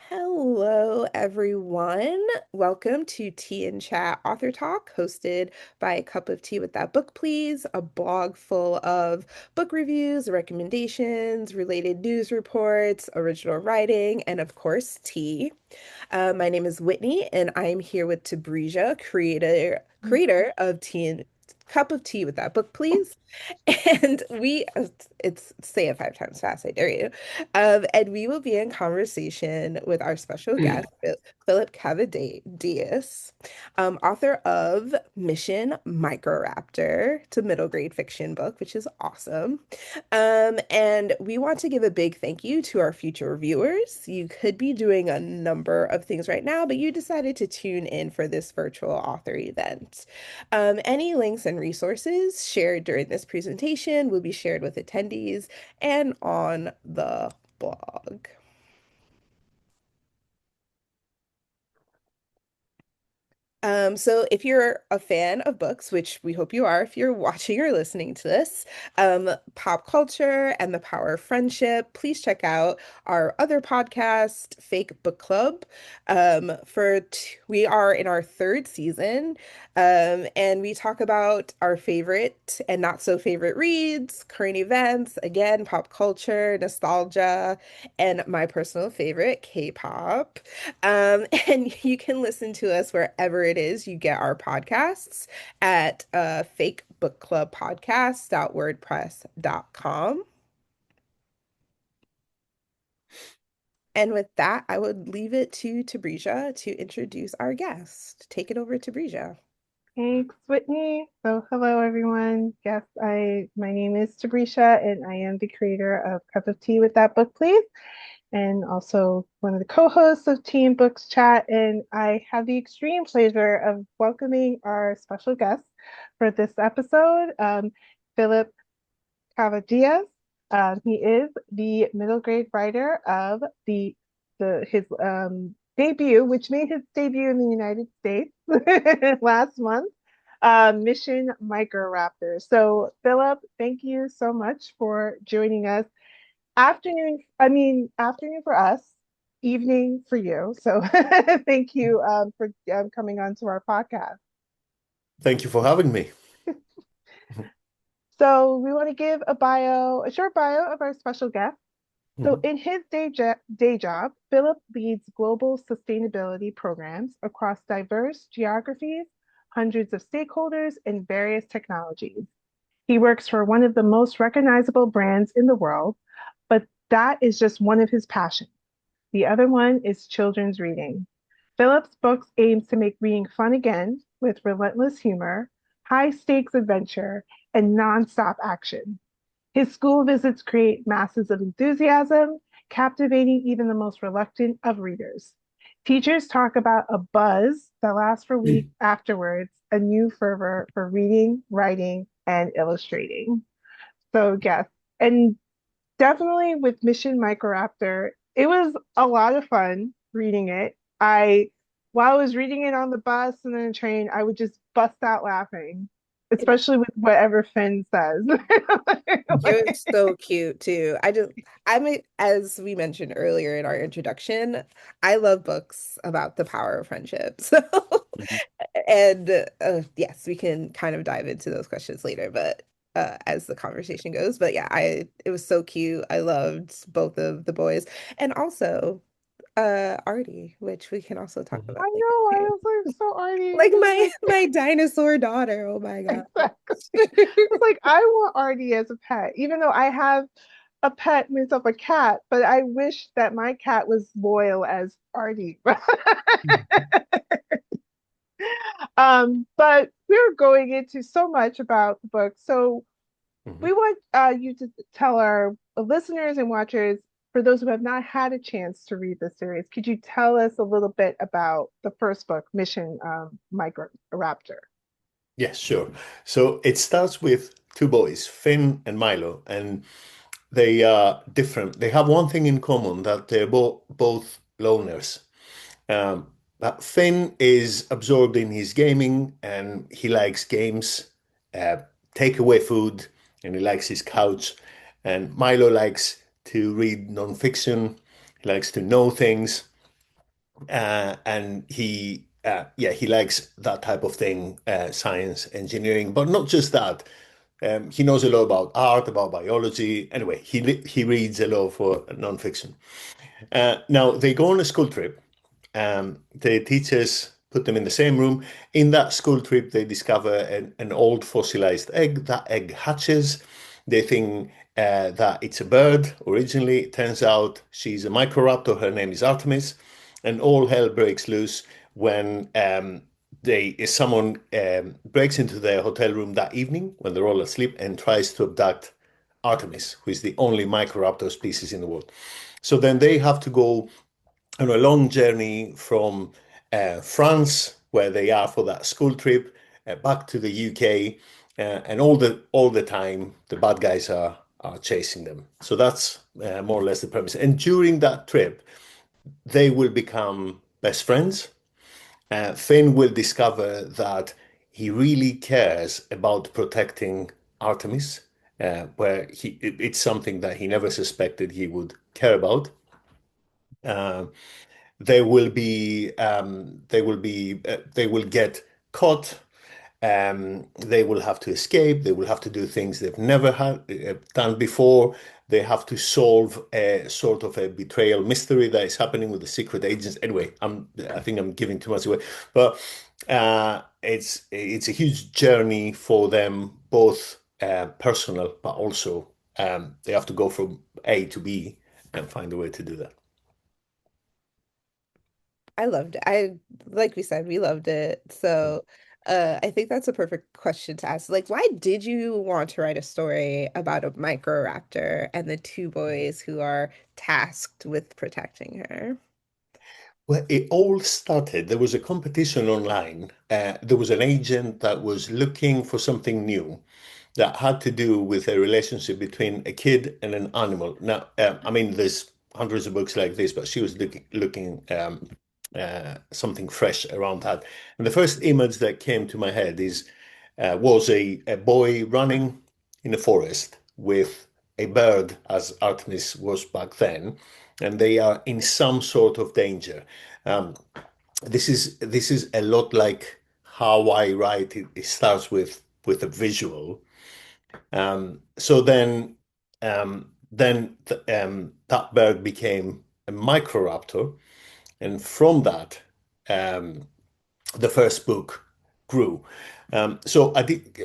Hello, everyone. Welcome to Tea and Chat Author Talk, hosted by A Cup of Tea with That Book, Please, a blog full of book reviews, recommendations, related news reports, original writing, and of course, tea. My name is Whitney, and I am here with Tabrija, creator of Tea and Cup of Tea with That Book, Please. And it's say it 5 times fast, I dare you. And we will be in conversation with our special guest, Philip Kavvadias, author of Mission Microraptor. It's a middle grade fiction book, which is awesome. And we want to give a big thank you to our future viewers. You could be doing a number of things right now, but you decided to tune in for this virtual author event. Any links and resources shared during this presentation will be shared with attendees and on the blog. So if you're a fan of books, which we hope you are, if you're watching or listening to this, pop culture and the power of friendship, please check out our other podcast, Fake Book Club. We are in our third season, and we talk about our favorite and not so favorite reads, current events, again, pop culture, nostalgia, and my personal favorite, K-pop. And you can listen to us wherever it is you get our podcasts at fakebookclubpodcast.wordpress.com. And with that, I would leave it to Tabrija to introduce our guest. Take it over, Tabrija. Thanks, Whitney. So, hello everyone. Yes, my name is Tabrisha, and I am the creator of Cup of Tea with That Book, Please, and also one of the co-hosts of Tea and Books Chat. And I have the extreme pleasure of welcoming our special guest for this episode, Philip Kavvadias. He is the middle grade writer of his debut, which made his debut in the United States last month, Mission Microraptor. So, Philip, thank you so much for joining us. Afternoon for us, evening for you. So, thank you for coming on to our podcast. Thank you for having me. So, we want to give a short bio of our special guest. So, in his day job, Philip leads global sustainability programs across diverse geographies, hundreds of stakeholders, and various technologies. He works for one of the most recognizable brands in the world, but that is just one of his passions. The other one is children's reading. Philip's books aims to make reading fun again with relentless humor, high stakes adventure, and nonstop action. His school visits create masses of enthusiasm, captivating even the most reluctant of readers. Teachers talk about a buzz that lasts for weeks afterwards, a new fervor for reading, writing, and illustrating. So, yes, and definitely with Mission Microraptor, it was a lot of fun reading it. While I was reading it on the bus and then the train, I would just bust out laughing, especially with whatever Finn says. It was so cute too. As we mentioned earlier in our introduction, I love books about the power of friendship. So, Mhm. and yes, we can kind of dive into those questions later, but as the conversation goes. But yeah, it was so cute. I loved both of the boys, and also Artie, which we can also talk I about later know, I too. was like so Artie. Like It's my like my dinosaur daughter. Oh my God. exactly. It's like I want Artie as a pet, even though I have a pet myself, a cat, but I wish that my cat was loyal as Artie. But we're going into so much about the book. So we Mhm. want you to tell our listeners and watchers, for those who have not had a chance to read the series, could you tell us a little bit about the first book, Mission Microraptor? Yes, sure. So it starts with two boys, Finn and Milo, and they are different. They have one thing in common that they're both loners. Finn is absorbed in his gaming and he likes games, uh, takeaway food, and he likes his couch. And Milo likes to read nonfiction. He likes to know things. and yeah, he likes that type of thing, science, engineering, but not just that. He knows a lot about art, about biology. Anyway, he reads a lot for nonfiction. Now they go on a school trip. The teachers put them in the same room. In that school trip, they discover an old fossilized egg. That egg hatches. They think that it's a bird originally. It turns out she's a microraptor. Her name is Artemis. And all hell breaks loose when someone breaks into their hotel room that evening when they're all asleep and tries to abduct Artemis, who is the only microraptor species in the world. So then they have to go on a long journey from France, where they are for that school trip, back to the UK, and all the time the bad guys are chasing them. So that's more or less the premise. And during that trip, they will become best friends. Finn will discover that he really cares about protecting Artemis, where it's something that he never suspected he would care about. Uh, they will get caught. They will have to escape. They will have to do things they've never had done before. They have to solve a sort of a betrayal mystery that is happening with the secret agents. Anyway, I think I'm giving too much away, but it's a huge journey for them, both personal, but also they have to go from A to B and find a way to do that. I loved it. Like we said, we loved it. So, I think that's a perfect question to ask. Like, why did you want to write a story about a Microraptor and the two boys who are tasked with protecting her? Well, it all started. There was a competition online. There was an agent that was looking for something new that had to do with a relationship between a kid and an animal. Now, I mean, there's hundreds of books like this, but she was looking something fresh around that. And the first image that came to my head was a boy running in a forest with a bird, as Artemis was back then, and they are in some sort of danger. Um, this is a lot like how I write. It starts with a visual. So that bird became a Microraptor, and from that, um, the first book grew. So I did,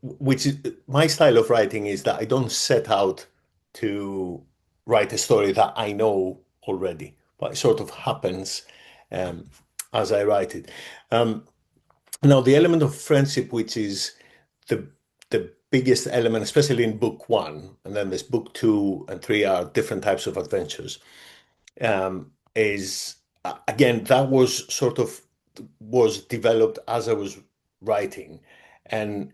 which is my style of writing is that I don't set out to write a story that I know already, but it sort of happens um, as I write it. Um, Now, the element of friendship, which is the the biggest element, especially in book one, and then there's book two and three are different types of adventures. Is again that was developed as I was writing, and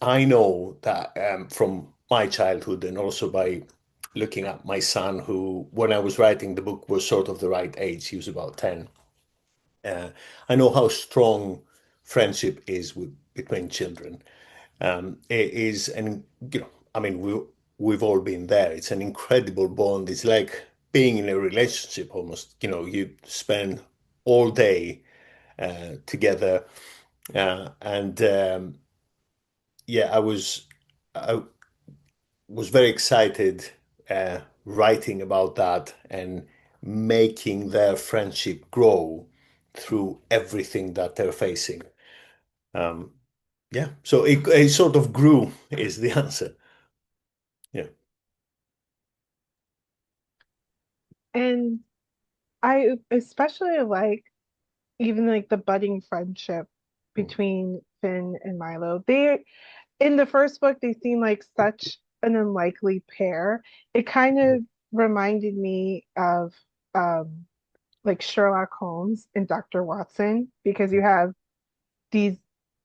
I know that from my childhood and also by looking at my son, who when I was writing the book was sort of the right age. He was about 10. Uh, I know how strong friendship is between children. It is, and I mean, we've all been there. It's an incredible bond. It's like being in a relationship almost. You spend all day together, and yeah, I was very excited writing about that and making their friendship grow through everything that they're facing. Um, yeah, so it sort of grew is the answer. Yeah. And I especially like even like the budding friendship Mm. between Finn and Milo. They in the first book they seem like such an unlikely pair. It kind of reminded me of um like Sherlock Holmes and Dr. Watson because you have these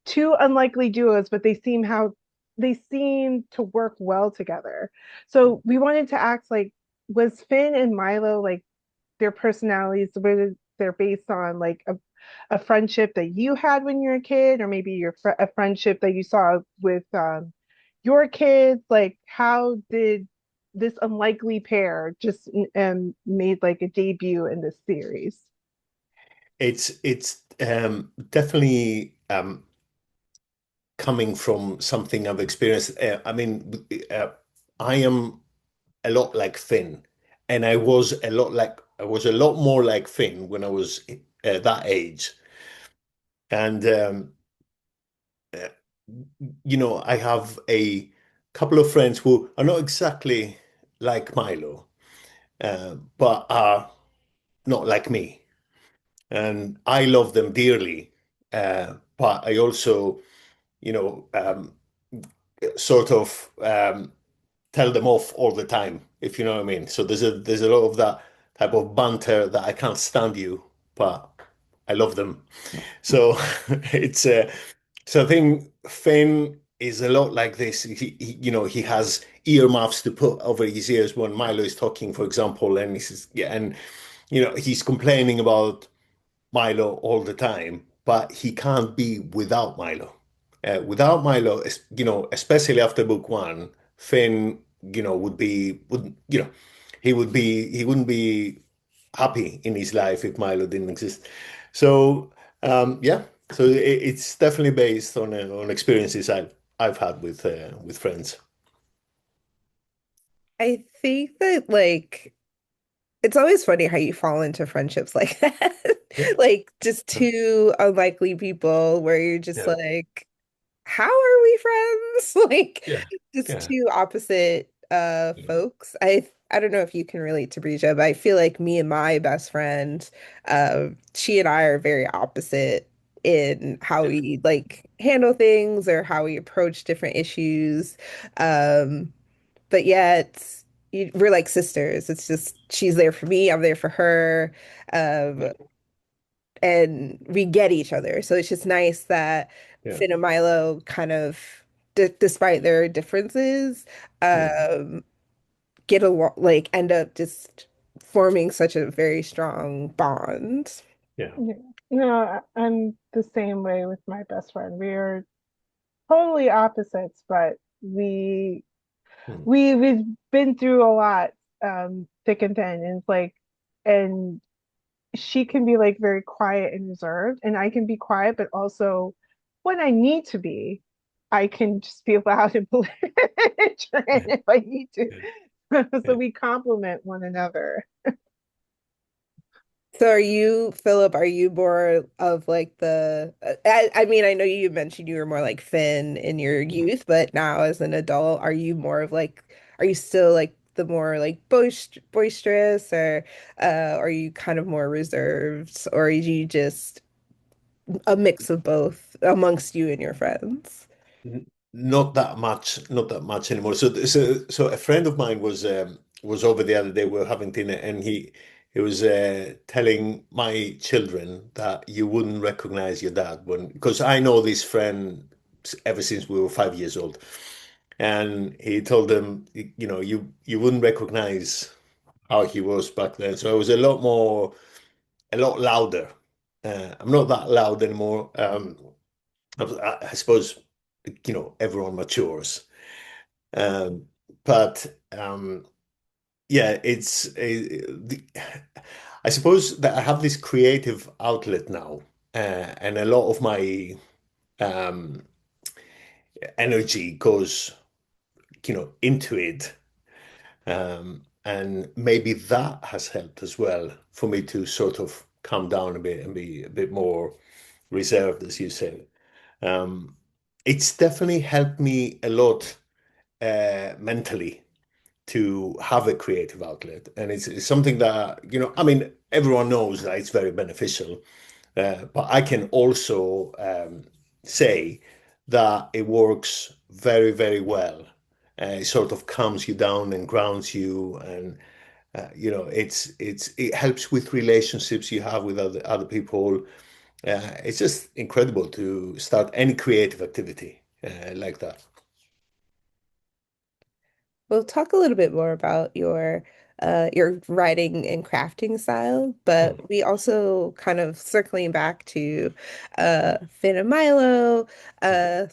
two unlikely duos, but they seem to work well together. So we wanted to ask like, was Finn and Milo like their personalities were they're based on like a friendship that you had when you were a kid, or maybe a friendship that you saw with your kids? Like, how did this unlikely pair just made like a debut in this series? It's definitely coming from something I've experienced. I am a lot like Finn, and I was a lot more like Finn when I was that age. And uh, I have a couple of friends who are not exactly like Milo, but are not like me. And I love them dearly. But I also, you know, sort of tell them off all the time, if you know what I mean. So there's a lot of that type of banter that I can't stand you, but I love them. So it's so I think Finn is a lot like this. He has earmuffs to put over his ears when Milo is talking, for example, and he says, yeah, and he's complaining about Milo all the time, but he can't be without Milo. Without Milo, especially after book one, Finn, he wouldn't be happy in his life if Milo didn't exist. So, yeah, so it's definitely based on experiences I've had with friends. I think that like it's always funny how you fall into friendships like that. Yeah, Like just two unlikely people where you're just yeah, like, how are we friends? Like yeah, just yeah, two opposite folks. I don't know if you can relate to Brisha, but I feel like me and my best friend, she and I are very opposite in how yeah, we like handle things or how we approach different issues. Um, but yet we're like sisters. It's just she's there for me, I'm there for her. yeah, Um, and we get each other. So it's just nice that yeah. Finn and Milo kind of, d despite their differences, Mm, um, get along, like end up just forming such a very strong bond. yeah. Yeah. I'm the same way with my best friend. We are totally opposites, but Mm, we've been through a lot, thick and thin. And it's like, and she can be like very quiet and reserved, and I can be quiet, but also when I need to be, I can just be loud and belligerent yeah, if I need to. yeah, So yeah. we complement one another. So are you, Philip, are you more of like I mean, I know you mentioned you were more like Finn in your youth, but now as an adult, are you more of like, are you still like the more like boisterous or are you kind of more reserved or are you just a mix of both amongst you and your friends? Not that much anymore. So a friend of mine was over the other day. We were having dinner, and he was telling my children that you wouldn't recognize your dad when because I know this friend ever since we were 5 years old, and he told them, you wouldn't recognize how he was back then. So I was a lot louder. I'm not that loud anymore. I suppose everyone matures. Um, but yeah, I suppose that I have this creative outlet now, and a lot of my um, energy goes, into it. And maybe that has helped as well for me to sort of calm down a bit and be a bit more reserved, as you say. Um, it's definitely helped me a lot mentally to have a creative outlet. And it's something that, I mean, everyone knows that it's very beneficial. But I can also say that it works very, very well. It sort of calms you down and grounds you, and it helps with relationships you have with other people. It's just incredible to start any creative activity like that. We'll talk a little bit more about your writing and crafting style, Mm. but we also kind of circling back to Finn and Milo, uh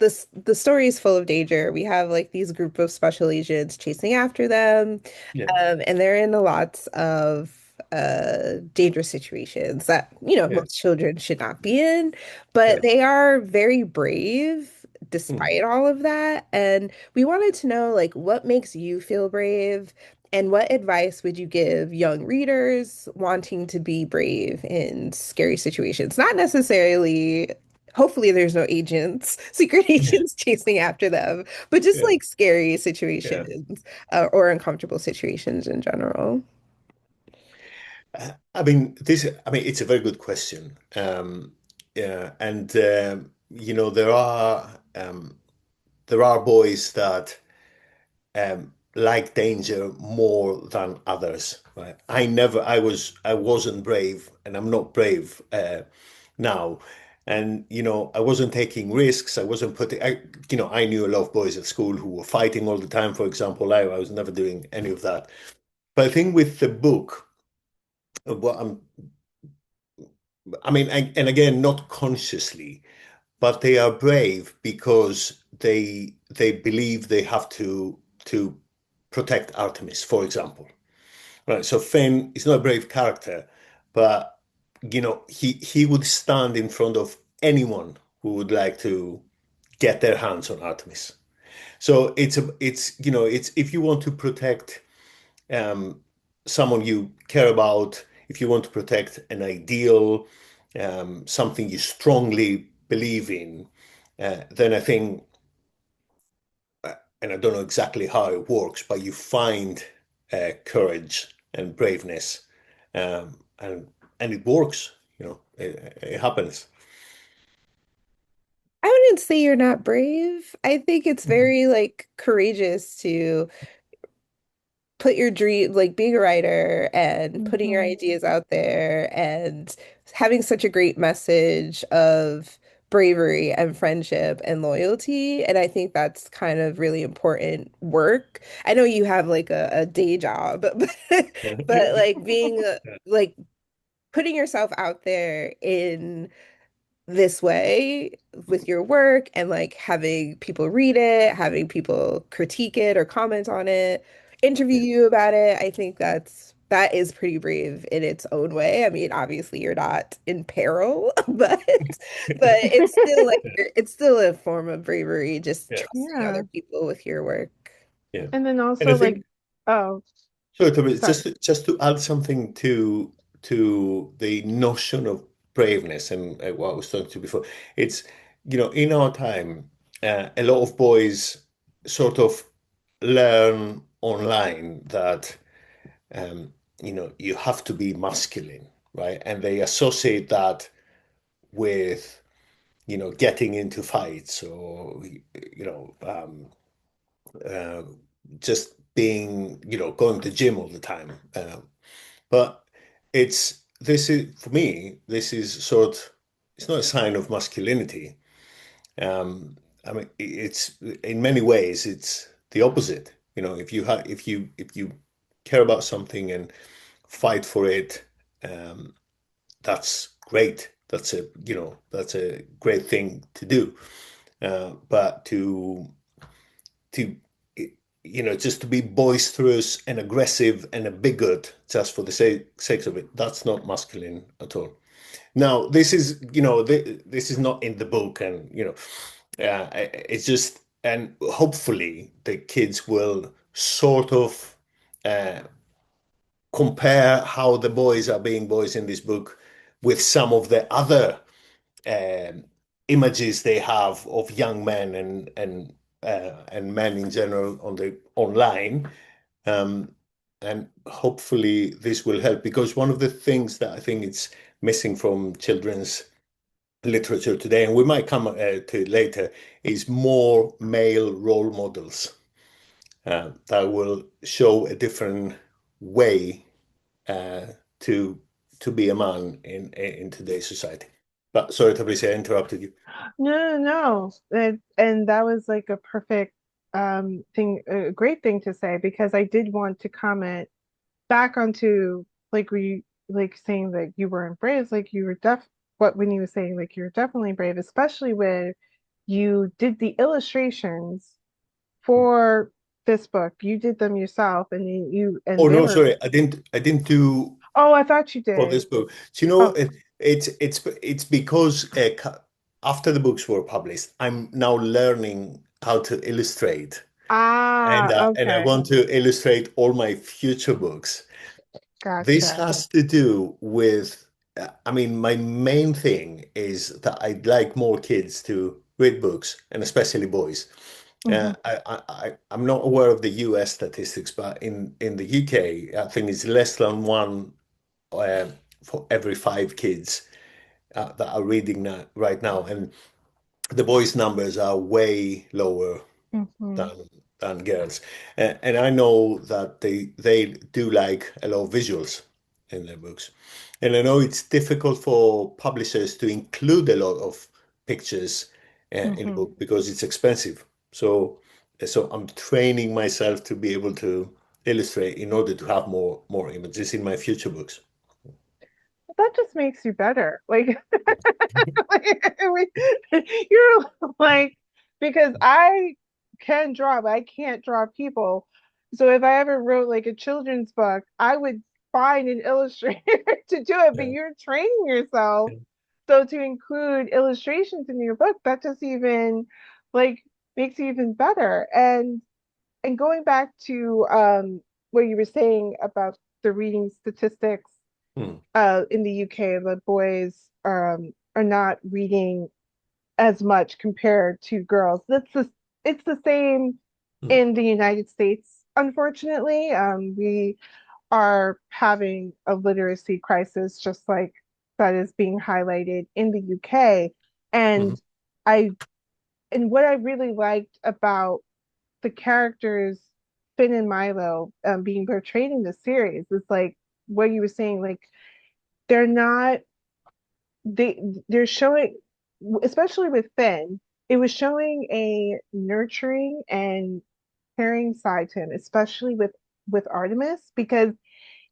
the story is full of danger. We have like these group of special agents chasing after them, Yeah. and they're in a lot of dangerous situations that, Yeah. most children should not be in, but Yeah. they are very brave Mm. despite all of that. And we wanted to know, like, what makes you feel brave, and what advice would you give young readers wanting to be brave in scary situations? Not necessarily, hopefully, there's no agents, secret Yeah. agents chasing after them, but just Yeah. like scary Yeah. situations, or uncomfortable situations in general. I mean, it's a very good question. Yeah, and there are boys that like danger more than others. Right? I wasn't brave, and I'm not brave now. And I wasn't taking risks. I wasn't putting. I knew a lot of boys at school who were fighting all the time. For example, I was never doing any of that. But I think with the book, what I mean, and again, not consciously, but they are brave because they believe they have to protect Artemis, for example. Right. So Finn is not a brave character, but he would stand in front of anyone who would like to get their hands on Artemis. So it's if you want to protect um, someone you care about, if you want to protect an ideal, something you strongly believe in, then I think, and I don't know exactly how it works, but you find courage and braveness, and it works. It happens. I wouldn't say you're not brave. I think it's Mhm. very like courageous to put your dream, like being a writer and putting your Hmm. ideas out there and having such a great message of bravery and friendship and loyalty. And I think that's kind of really important work. I know you have like a day job, but like being like putting yourself out there in this way with your work and like having people read it, having people critique it or comment on it, interview Yeah. you about it. I think that is pretty brave in its own way. I mean, obviously you're not in peril, but it's still like it's still a form of bravery, just Yeah. trusting other Yeah. people with your work. Yeah. And then And I also like, think oh, so, Toby, sorry. just to add something to the notion of braveness and what I was talking to before, it's in our time, a lot of boys sort of learn online that you have to be masculine, right? And they associate that with getting into fights or you know um, uh, just being going to gym all the time. But this is for me. This is it's not a sign of masculinity. Um, I mean, it's in many ways it's the opposite. If you care about something and fight for it, that's great. That's a great thing to do. But to just to be boisterous and aggressive and a bigot just for the sake of it, that's not masculine at all. Now, this is not in the book, and it's just, and hopefully the kids will sort of uh, compare how the boys are being boys in this book with some of the other um, images they have of young men and men in general on the online. Um, and hopefully this will help, because one of the things that I think it's missing from children's literature today, and we might come to it later, is more male role models that will show a different way uh, to to be a man in today's society. But sorry, Tabrice, I interrupted you. No, no, no. And that was like a perfect thing, a great thing to say because I did want to comment back onto like we like saying that you weren't brave, like you were what when you were saying like you're definitely brave, especially when you did the illustrations for this book. You did them yourself and you and Oh they no, were sorry, I didn't do Oh, I thought you for did. this book. Do you know Oh, it's because after the books were published, I'm now learning how to illustrate, ah, and I okay. want to illustrate all my future books. This Gotcha. has to do with, I mean, my main thing is that I'd like more kids to read books, and especially boys. Hmm. I'm not aware of the US statistics, but in the UK, I think it's less than one uh, for every five kids that are reading right now, and the boys' numbers are way lower Hmm. than girls. And I know that they do like a lot of visuals in their books. And I know it's difficult for publishers to include a lot of pictures in the Hmm. book because it's expensive. So I'm training myself to be able to illustrate in order to have more images in my future books. That just makes you better. Like, you're like, because I can draw, but I can't draw people. So if I ever wrote like a children's book, I would find an illustrator to do it. But Yeah. you're training yourself. So to include illustrations in your book, that just even like makes you even better. And going back to what you were saying about the reading statistics Hmm. in the UK, the boys are not reading as much compared to girls. It's the same Hmm. in the United States. Unfortunately, we are having a literacy crisis, just like that is being highlighted in the UK. Hmm. And I and what I really liked about the characters Finn and Milo being portrayed in the series is like what you were saying, like they're not they they're showing, especially with Finn, it was showing a nurturing and caring side to him, especially with Artemis,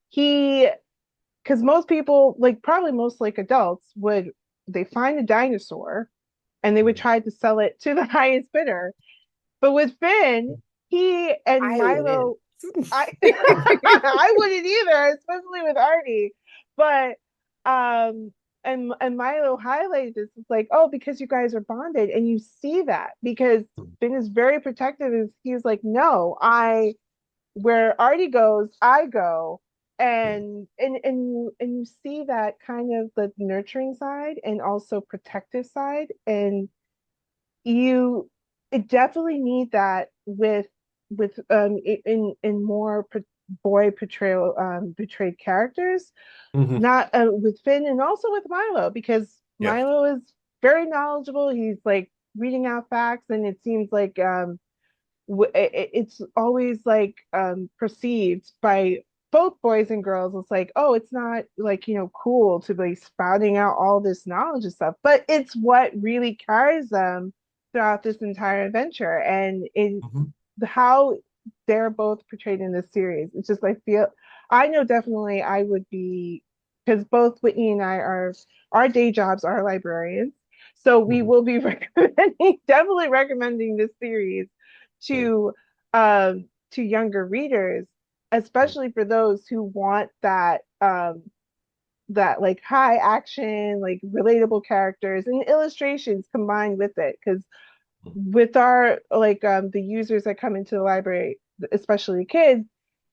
he because most people, like probably most like adults, would they find a dinosaur and they would try to sell it to the highest bidder. But with Finn, he and I wouldn't. Milo, I I wouldn't either, especially with Artie. But and Milo highlighted this. It's like, oh, because you guys are bonded, and you see that because Finn is very protective. Is he's like, no, I where Artie goes, I go. And you see that kind of the nurturing side and also protective side, and you it definitely need that with in more boy portrayal portrayed characters, Hmm. not with Finn and also with Milo, because Yeah. Milo is very knowledgeable. He's like reading out facts, and it seems like it's always like perceived by both boys and girls. It's like, oh, it's not like, cool to be spouting out all this knowledge and stuff, but it's what really carries them throughout this entire adventure. And in Hmm. how they're both portrayed in this series, it's just like feel I know definitely I would be, because both Whitney and I are, our day jobs are librarians, so we Hmm. will be recommending, definitely recommending this series Yeah. to to younger readers, especially for those who want that like high action, like relatable characters and illustrations combined with it. Because with our like the users that come into the library, especially kids,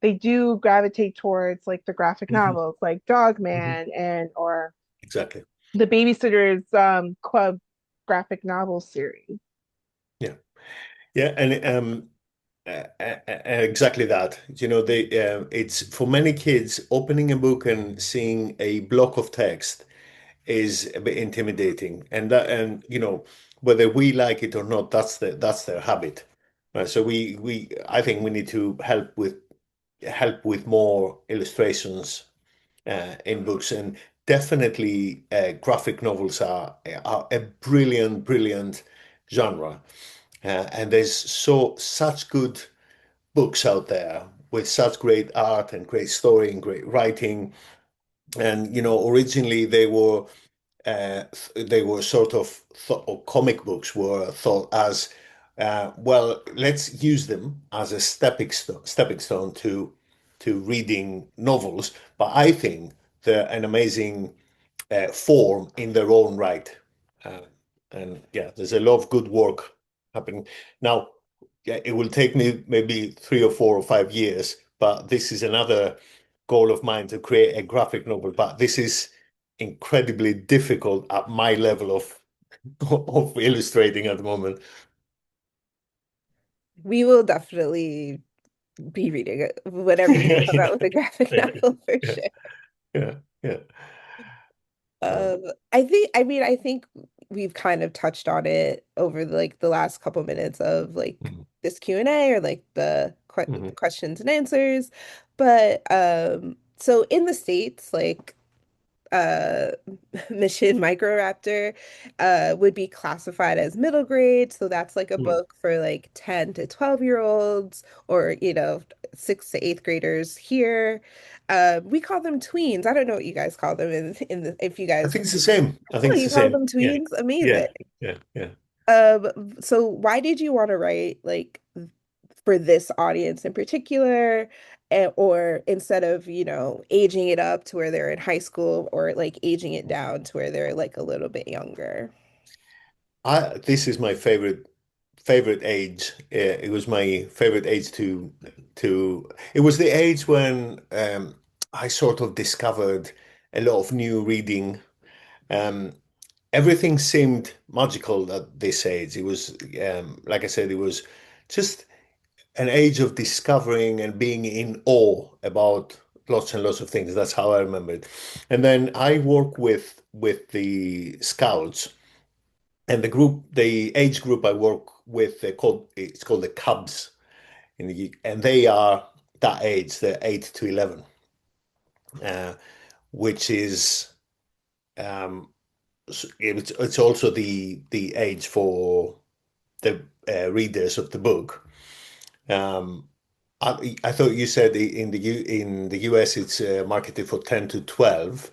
they do gravitate towards like the graphic Hmm. novels like Hmm. Dogman and or Exactly. the Babysitters Club graphic novel series. Yeah. Yeah. And exactly that. You know, it's for many kids, opening a book and seeing a block of text is a bit intimidating. And you know, whether we like it or not, that's their habit. Right? So I think we need to help with more illustrations in books, and definitely graphic novels are a brilliant genre. And there's such good books out there with such great art and great story and great writing. And you know, originally they were sort of thought, or comic books were thought as well. Let's use them as a stepping stone to reading novels. But I think they're an amazing form in their own right. Uh, and yeah, there's a lot of good work happening. Now, yeah, it will take me maybe 3 or 4 or 5 years, but this is another goal of mine to create a graphic novel. But this is incredibly difficult at my level of of illustrating at the moment. We will definitely be reading it whenever you come out with a graphic Yeah, novel for yeah, sure. yeah, yeah. Um, I think we've kind of touched on it over like the last couple minutes of like mhm, this Q&A or like mhm, questions and answers. But so in the States, like uh Mission Microraptor would be classified as middle grade, so that's like a mhm. book for like 10 to 12-year-olds or 6th to 8th graders here. We call them tweens. I don't know what you guys call them in the if you I guys think it's the same. I think oh, it's you the call same. them Yeah, tweens? Amazing. yeah, yeah, yeah. So why did you want to write like for this audience in particular, or instead of, aging it up to where they're in high school or like aging it down to where they're like a little bit younger? I This is my favorite age. It was my favorite age to. It was the age when I sort of discovered a lot of new reading. Um, Everything seemed magical at this age. It was, like I said, it was just an age of discovering and being in awe about lots and lots of things. That's how I remember it. And then I work with the Scouts. And the age group I work with, it's called the Cubs, and they are that age, they're 8 to 11, uh, which is it's also the age for the readers of the book. Um, I thought you said in the US it's marketed for 10 to 12,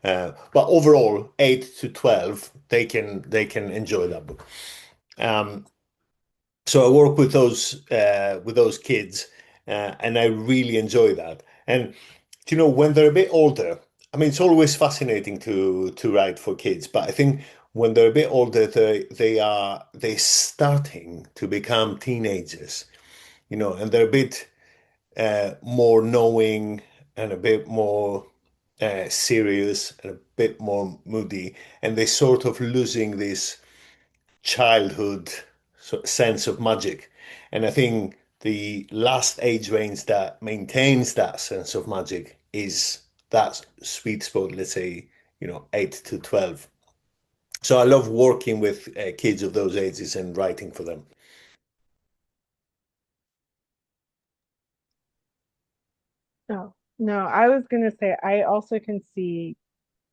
but overall 8 to 12 they can enjoy that book. Um, So I work with those kids, and I really enjoy that. And when they're a bit older, I mean, it's always fascinating to write for kids, but I think when they're a bit older, they're starting to become teenagers, and they're a bit more knowing and a bit more serious and a bit more moody, and they're sort of losing this childhood sense of magic. And I think the last age range that maintains that sense of magic is that sweet spot, let's say, 8 to 12. So I love working with kids of those ages and writing for them. No, no, I was gonna say I also can see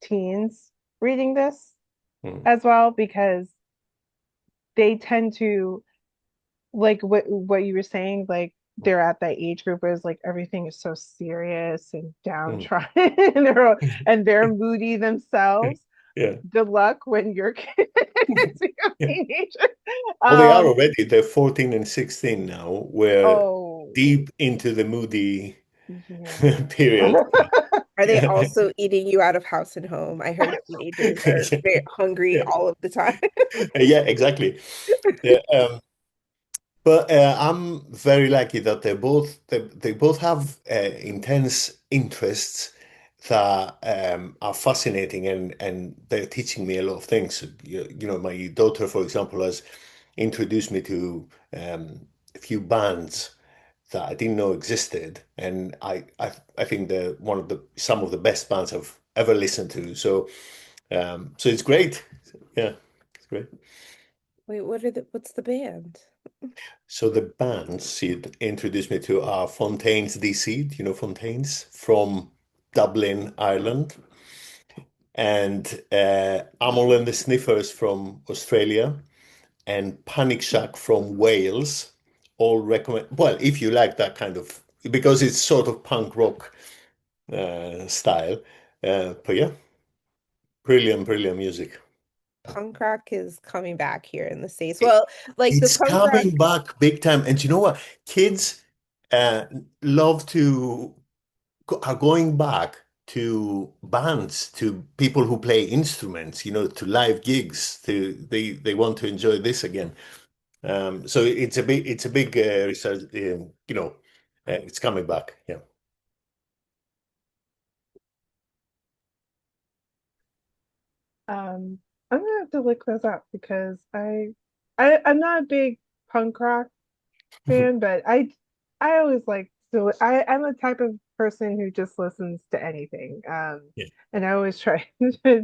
teens reading this Mm, as well because they tend to like what you were saying, like they're at that age group where it's like everything is so serious and mm. downtrodden and they're moody themselves. Yeah. Good luck when your kid is a Yeah. teenager. Well, they are Um, already. They're 14 and 16 now. We're oh deep into the moody yeah. period. Are they Yeah. also eating you out of house and home? I heard teenagers are very hungry Yeah. all of the time. Yeah, exactly. Yeah, but I'm very lucky that they both have intense interests that are fascinating, and they're teaching me a lot of things. My daughter, for example, has introduced me to a few bands that I didn't know existed, and I think they're some of the best bands I've ever listened to. So it's great. Yeah, it's great. Wait, what's the band? So the bands she introduced me to are Fontaines DC, Fontaines from Dublin, Ireland, and Amol and the Sniffers from Australia, and Panic Shack from Wales. All recommend. Well, if you like that kind of, because it's sort of punk rock style. But yeah, brilliant, brilliant music. Punk rock is coming back here in the States. Well, like the It's punk rock. coming back big time. And you know what? Kids uh, love to are going back to bands, to people who play instruments, to live gigs. They want to enjoy this again. So it's a big research. It's coming back. Yeah. I'm gonna have to look those up because I'm not a big punk rock fan, but I always like so I'm the type of person who just listens to anything. Yeah. And I always try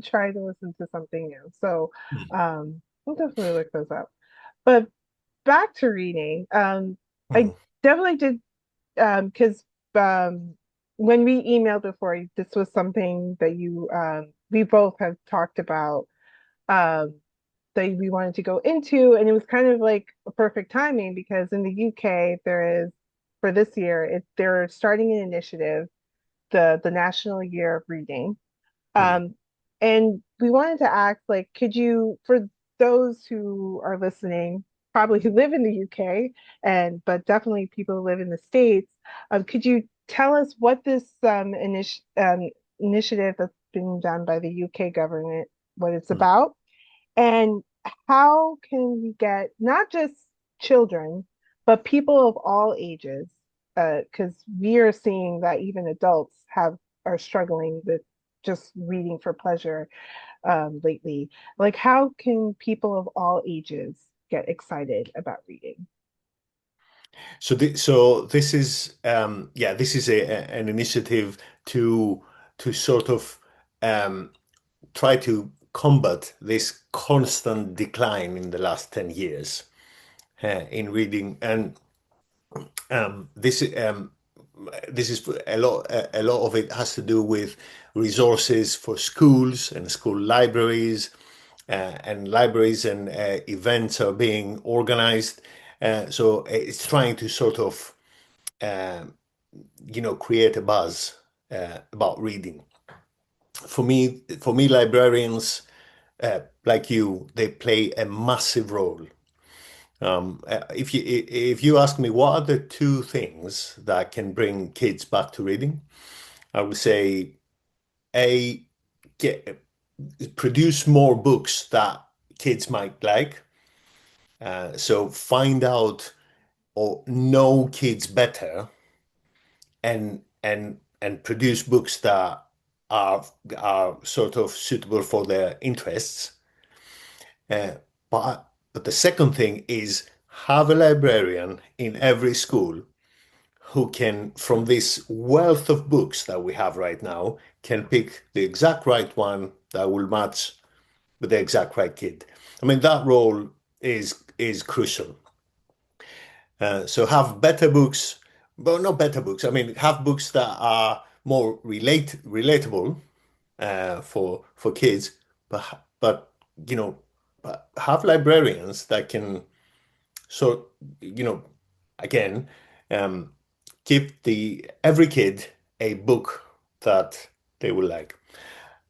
try to listen to something new. So I'll definitely look those up. But back to reading, I Mhm. definitely did because when we emailed before, this was something that you we both have talked about um that we wanted to go into, and it was kind of like a perfect timing because in the UK there is for this year they're starting an initiative, the National Year of Reading, Mhm. um, and we wanted to ask, like, could you, for those who are listening, probably who live in the UK, and but definitely people who live in the States, could you tell us what this initiative that's been done by the UK government, what it's Mhm. about, and how can we get not just children, but people of all ages? Because we are seeing that even adults are struggling with just reading for pleasure lately. Like, how can people of all ages get excited about reading? So this is this is an initiative to sort of um, try to combat this constant decline in the last 10 years in reading. And um, this um, this is a lot of it has to do with resources for schools and school libraries, and libraries and events are being organized. So it's trying to sort of create a buzz about reading. For me, librarians like you, they play a massive role. If you ask me what are the two things that can bring kids back to reading, I would say a get produce more books that kids might like. So find out or know kids better and produce books that are are sort of suitable for their interests. Uh, but the second thing is have a librarian in every school who can, from this wealth of books that we have right now, can pick the exact right one that will match with the exact right kid. I mean, that role is crucial. So have better books, but not better books. I mean, have books that are more relatable for kids, but have librarians that can so you know again um, give the every kid a book that they will like.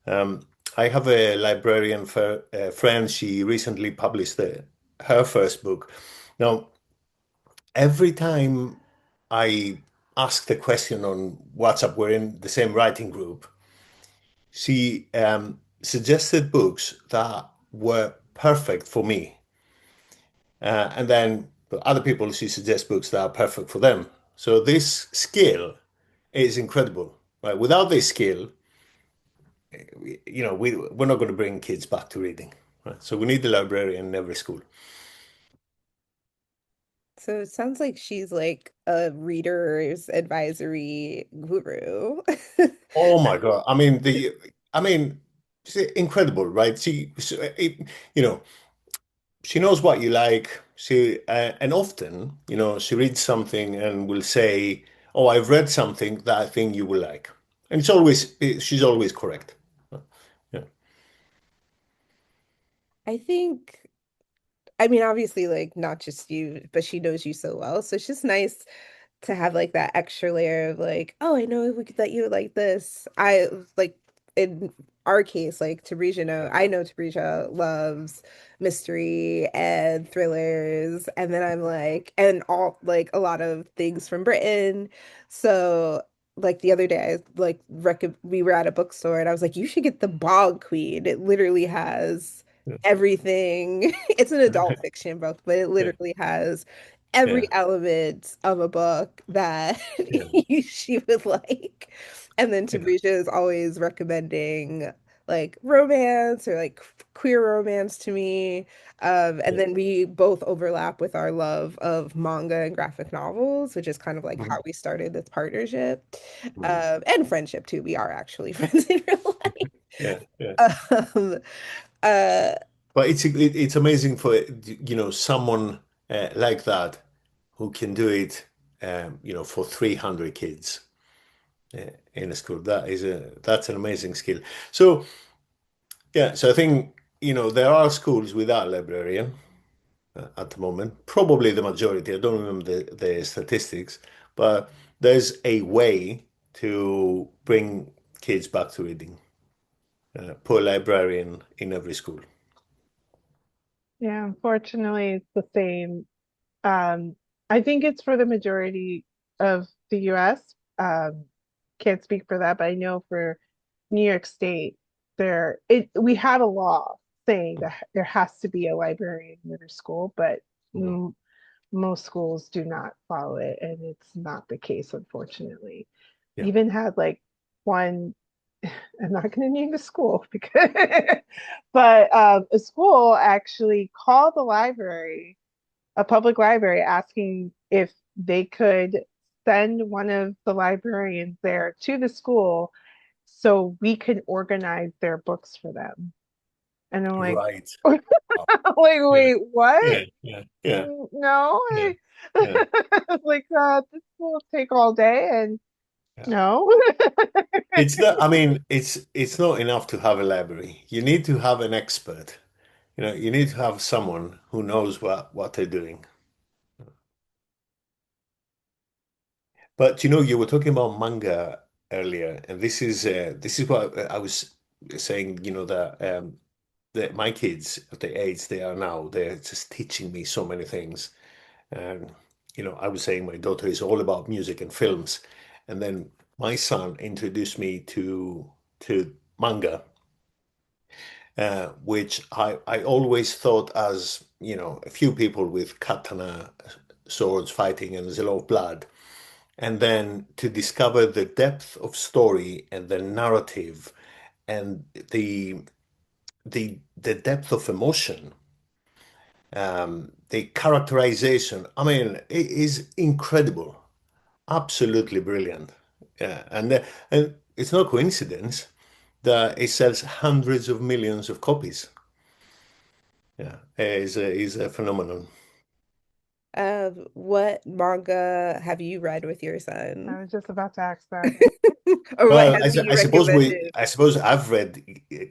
Um, I have a librarian friend. She recently published her first book. Now, every time I ask the question on WhatsApp, we're in the same writing group. She suggested books that were perfect for me. And then other people, she suggests books that are perfect for them. So this skill is incredible, right? Without this skill, we're not going to bring kids back to reading, right? So we need the librarian in every school. So it sounds like she's like a reader's advisory guru. Oh my God. I mean, it's incredible, right? You know, she knows what you like. And often, she reads something and will say, "Oh, I've read something that I think you will like," and she's always correct. Yeah. I think, I mean, obviously, like not just you, but she knows you so well. So it's just nice to have like that extra layer of like, oh, I know we could that you would like this. I like in our case, like Tarisha I know Tarisha loves mystery and thrillers, and then I'm like, and all like a lot of things from Britain. So like the other day, I like we were at a bookstore and I was like, you should get the Bog Queen. It literally has Yeah. everything. It's an adult fiction book, but it Yeah. literally has every Yeah. element of a book that Yeah. she would like. And then Yeah. Tabrisha is always recommending like romance or like queer romance to me. And Yeah. then we both overlap with our love of manga and graphic novels, which is kind of like how Mhm. we started this partnership. Mhm. And friendship too. We are actually friends in real Yeah. Yeah. life. Uh, But it's amazing for someone like that who can do it for 300 kids in a school. That's an amazing skill. So yeah, so I think there are schools without a librarian at the moment. Probably the majority. I don't remember the statistics, but there's a way to bring kids back to reading. Put a librarian in every school. Yeah, unfortunately, it's the same. Um, I think it's for the majority of the US. Can't speak for that, but I know for New York State, we have a law saying that there has to be a librarian in every school, but Mhm. most schools do not follow it, and it's not the case, unfortunately. Yeah. Even had like one, I'm not going to name the school because, but a school actually called the library, a public library, asking if they could send one of the librarians there to the school so we could organize their books for them. And I'm like, Right. like, Wow. Yeah. wait, what? Yeah. Yeah. Yeah. No, Yeah. Yeah. like this will take all day, and Yeah. no. It's not, I mean, it's not enough to have a library. You need to have an expert. You need to have someone who knows what they're doing. But you were talking about manga earlier, and this is what I was saying, that my kids at the age they are now, they're just teaching me so many things. And I was saying my daughter is all about music and films, and then my son introduced me to manga, which I always thought as a few people with katana swords fighting and there's a lot of blood, and then to discover the depth of story and the narrative and the depth of emotion, the characterization. I mean, it is incredible. Absolutely brilliant. Yeah, and it's no coincidence that it sells hundreds of millions of copies. Yeah, is a phenomenon. what manga have you read with your I son? was just about to ask that. Or what Well, has he I suppose recommended? I've read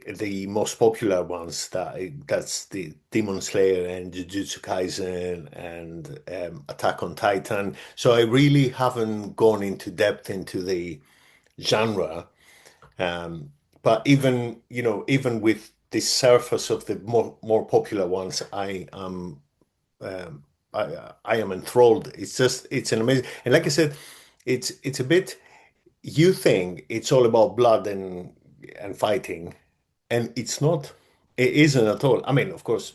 the most popular ones that's the Demon Slayer and Jujutsu Kaisen and Attack on Titan. So I really haven't gone into depth into the genre. Um, but even with the surface of the more popular ones, um, I am enthralled. It's an amazing, and like I said, it's a bit. You think it's all about blood and fighting, and it's not. It isn't at all. I mean, of course,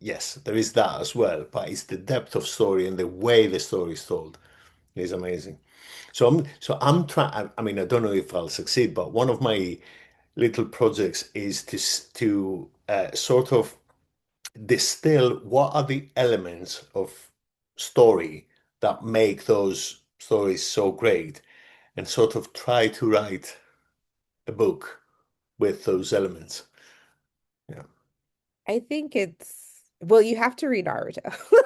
yes, there is that as well, but it's the depth of story and the way the story is told is amazing. So I'm trying. I mean, I don't know if I'll succeed, but one of my little projects is to sort of distill what are the elements of story that make those stories so great, and sort of try to write a book with those elements. Yeah. I think well, you have to read Naruto.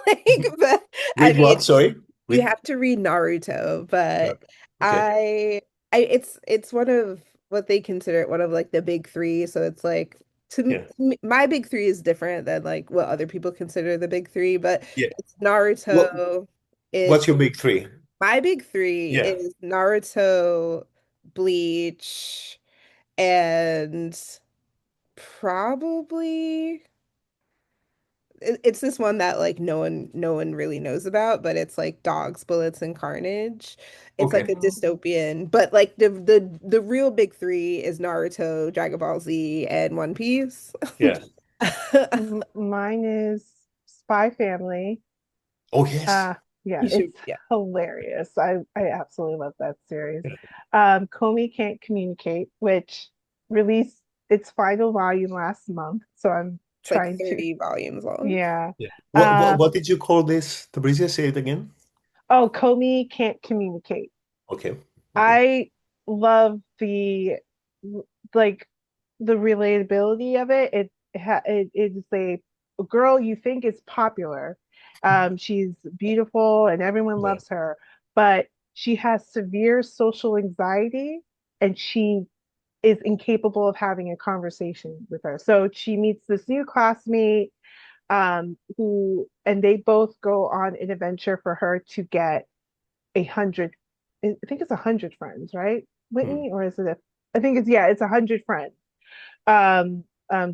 Like, but I Read mean, what? Sorry. you Read. have to read Naruto, Yeah. but Okay. it's one of what they consider one of like the big three. So it's like Yeah. my big three is different than like what other people consider the big three, but Yeah. it's What? Naruto. What's It's your big three? my big three Yeah. is Naruto, Bleach, and probably it's this one that like no one really knows about, but it's like dogs, bullets, and carnage. It's like Okay. a dystopian, but like the real big three is Naruto, Dragon Ball Z, and One Piece. Yeah. Mine is Spy Family. Oh, yes. Yeah, You should, it's yeah. hilarious. I absolutely love that series. Yeah. Comey Can't Communicate, which released its final volume last month. So I'm It's like trying to, 30 volumes long. yeah. Yeah. Uh, What did you call this? Tabrisia, say it again. oh, Comey Can't Communicate. Okay. Okay. I love the like the relatability of it. It is a girl you think is popular. She's beautiful and everyone Yeah. loves her, but she has severe social anxiety and she is incapable of having a conversation with her. So she meets this new classmate who and they both go on an adventure for her to get 100. I think it's 100 friends, right, Hmm. Whitney? Or is it I think it's, yeah, it's 100 friends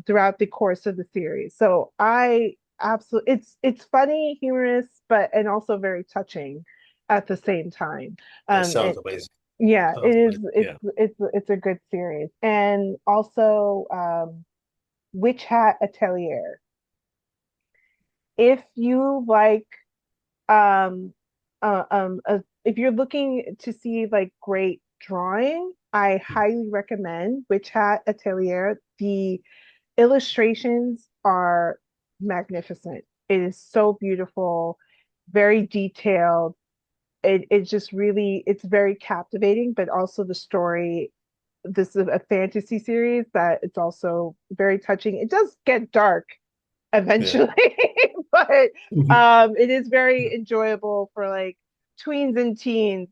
throughout the course of the series. So I absolutely, it's funny, humorous, but and also very touching at the same time. That And sounds amazing. yeah, it Sounds is, amazing. it's Yeah. it's a good series. And also Witch Hat Atelier. If you like if you're looking to see like great drawing, I highly recommend Witch Hat Atelier. The illustrations are magnificent. It is so beautiful, very detailed. It's just really, it's very captivating, but also the story. This is a fantasy series that it's also very touching. It does get dark Yeah. eventually, but Mhm. it is very enjoyable for like tweens and teens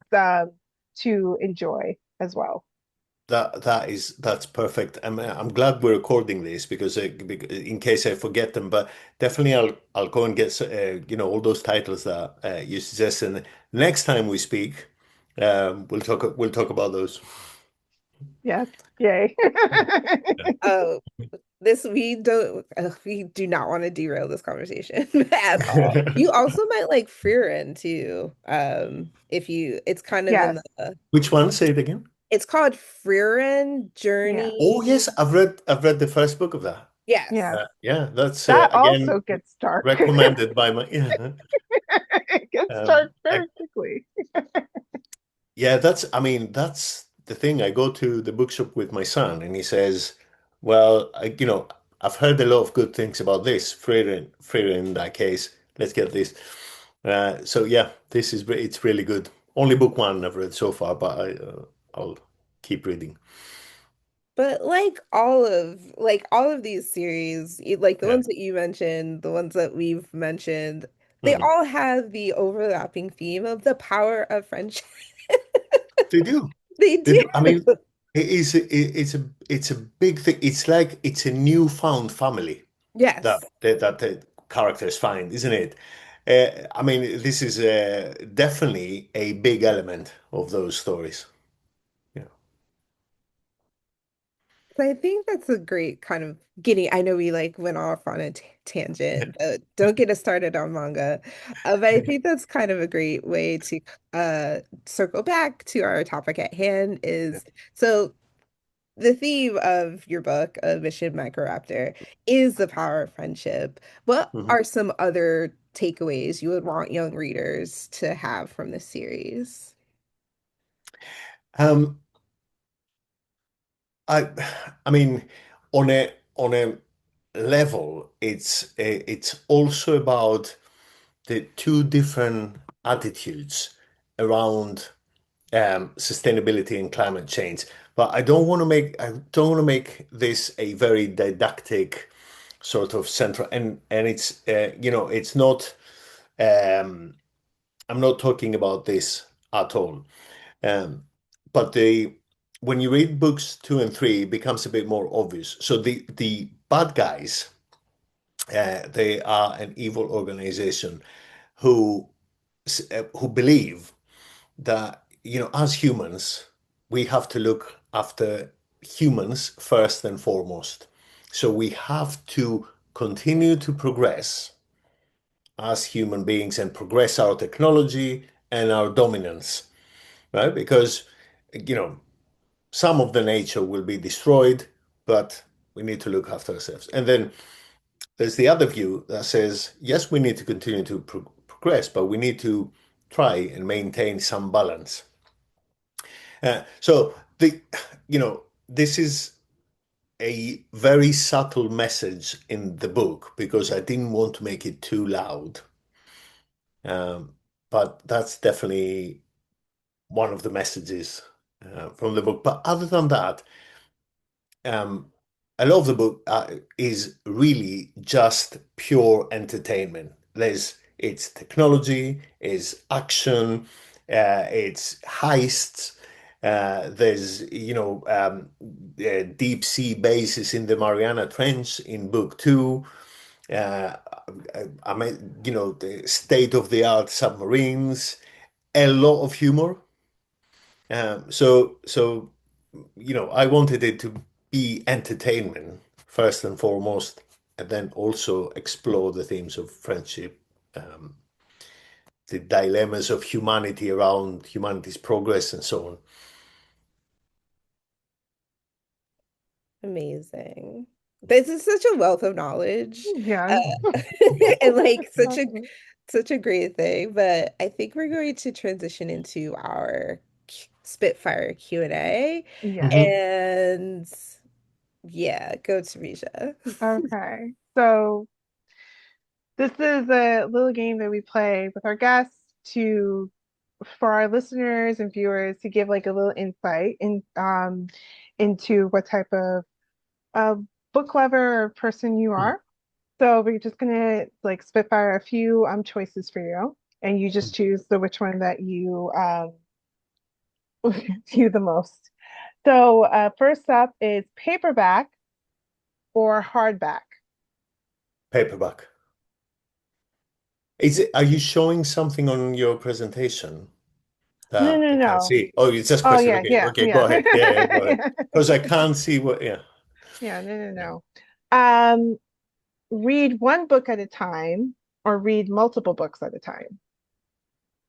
to enjoy as well. That's perfect. I'm glad we're recording this because in case I forget them, but definitely I'll go and get all those titles that you suggest, and next time we speak, we'll talk about those. Yes, yay. Oh, this we do not want to derail this conversation at all. You also might like Frieren too. If you it's kind of in Yes, the Which one? Say it again. it's called Frieren yeah, Oh yes, Journey. I've read the first book of that. yes. Yes. Yeah, that's That again also gets dark. recommended by my yeah. It gets Um, dark I, very quickly. Yeah, that's the thing. I go to the bookshop with my son, and he says, "Well, I've heard a lot of good things about this. Freire in that case. Let's get this." So yeah, it's really good. Only book one I've read so far, but I'll keep reading. But like all of these series, like the Yeah. ones that you mentioned, the ones that we've mentioned, they Mhm. all have the overlapping theme of the power of friendship. They do. They They do. do. I mean, it's a big thing. It's like it's a newfound family. that Yes. that the characters find, isn't it? I mean, this is definitely a big element of those stories. Yeah. So I think that's a great kind of getting. I know we like went off on a tangent, but don't get us started on manga. But I think that's kind of a great way to circle back to our topic at hand is so the theme of your book, of Mission Microraptor, is the power of friendship. What Mhm. are some other takeaways you would want young readers to have from this series? Um, I, I mean, on a level, it's also about the two different attitudes around sustainability and climate change. But I don't want to make this a very didactic sort of central, and it's not. Um, I'm not talking about this at all. Um, but when you read books two and three, it becomes a bit more obvious. So the bad guys, they are an evil organization who who believe that as humans we have to look after humans first and foremost. So we have to continue to progress, as human beings and progress our technology and our dominance, right? Because, you know, some of the nature will be destroyed, but we need to look after ourselves. And then there's the other view that says, yes, we need to continue to progress, but we need to try and maintain some balance. So this is a very subtle message in the book because I didn't want to make it too loud. Um, but that's definitely one of the messages from the book. But other than that, um, a lot of the book is really just pure entertainment. It's technology, it's action, it's heists. There's deep sea bases in the Mariana Trench in book two. Uh, I mean, the state-of-the-art submarines, a lot of humor. I wanted it to be entertainment first and foremost, and then also explore the themes of friendship, um, the dilemmas of humanity around humanity's progress, and so on. Amazing. This is such a wealth of knowledge. Yes. Uh, and like such a great thing, but I think we're going to transition into our Spitfire Q&A. Yes. Mhm. And yeah, go to Risha. Okay. So this is a little game that we play with our guests to for our listeners and viewers to give like a little insight into what type of uh, book lover or person you Mhm. are. So we're just gonna like spitfire a few choices for you, and you just choose the which one that you you the most. So first up is paperback or hardback. Paperback. Are you showing something on your presentation No, that no, I can't no. see? Oh, it's just Oh question. yeah, Okay, yeah, okay, go yeah. ahead. Yeah, yeah, go ahead. Yeah. Because I can't see what, yeah. Yeah, no, no, Yeah. no. Read one book at a time or read multiple books at a time.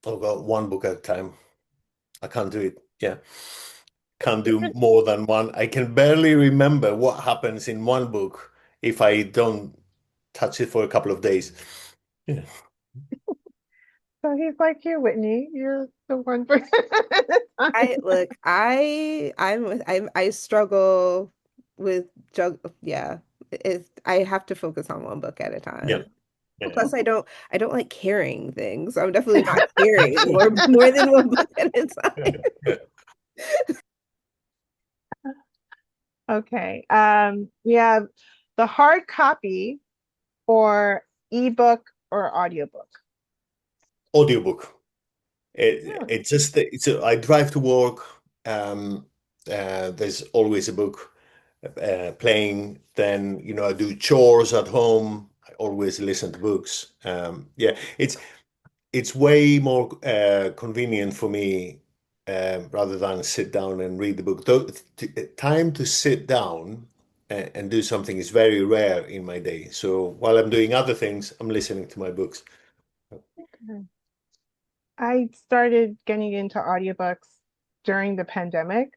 I've got one book at a time. I can't do it. Yeah. Can't do more than one. I can barely remember what happens in one book if I don't touch it for a couple of days. Yeah. So he's like you, Whitney. You're the one person at a time. I look, I struggle with yeah. I have to focus on one book at a Yeah. time. Yeah. Plus I don't like carrying things. So I'm definitely not carrying more than one book at a Yeah. time. Yeah. Okay. We have the hard copy or ebook or audiobook. Audiobook. Really? I drive to work. Um, there's always a book playing. Then, I do chores at home. I always listen to books. Yeah, it's way more convenient for me rather than sit down and read the book. Time to sit down and do something is very rare in my day. So while I'm doing other things, I'm listening to my books. Okay. I started getting into audiobooks during the pandemic,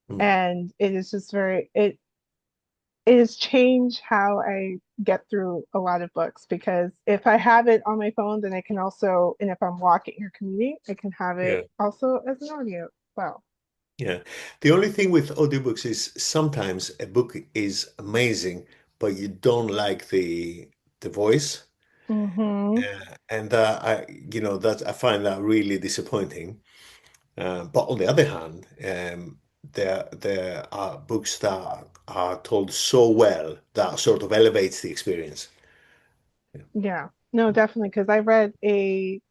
Mm. and it is just it has changed how I get through a lot of books because if I have it on my phone, then I can also, and if I'm walking or commuting, I can have Yeah. it also as an audio. Well, Yeah. The only thing with audiobooks is sometimes a book is amazing, but you don't like the voice. hmm And that I find that really disappointing. But on the other hand, there are books that are told so well that sort of elevates the experience. yeah, no, definitely. Because I read a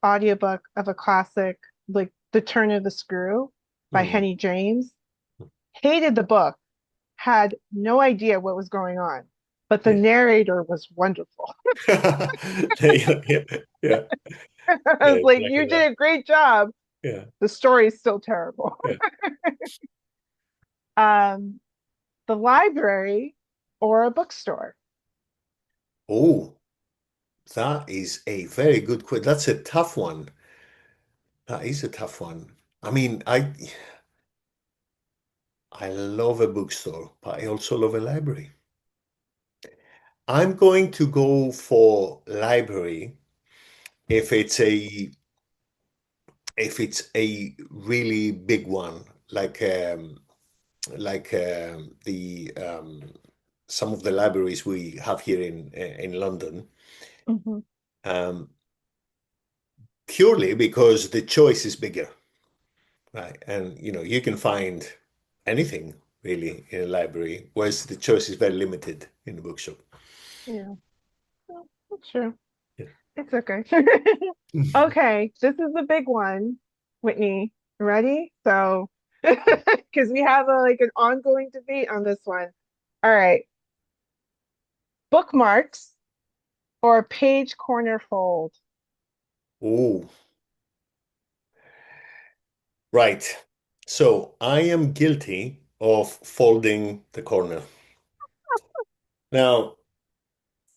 audiobook of a classic, like The Turn of the Screw by Mm. Henry James. Hated the book, had no idea what was going on, but the Yeah. narrator was wonderful. Yeah, yeah, yeah, I yeah, was like, exactly you that. did a great job. Yeah, The story is still terrible. yeah. Um, the library or a bookstore. Oh. That is a very good question. That's a tough one. That is a tough one. I mean, I love a bookstore, but I also love a library. I'm going to go for library if it's a really big one, like the some of the libraries we have here in London, Mhm. um, purely because the choice is bigger, right? And you can find anything really in a library, whereas the choice is very limited in the bookshop. Yeah, well, that's true. Yeah. It's okay. Okay, this is the big one, Whitney. Ready? So, because we have like an ongoing debate on this one. All right, bookmarks or page corner fold? Oh, right. So I am guilty of folding the corner. Now,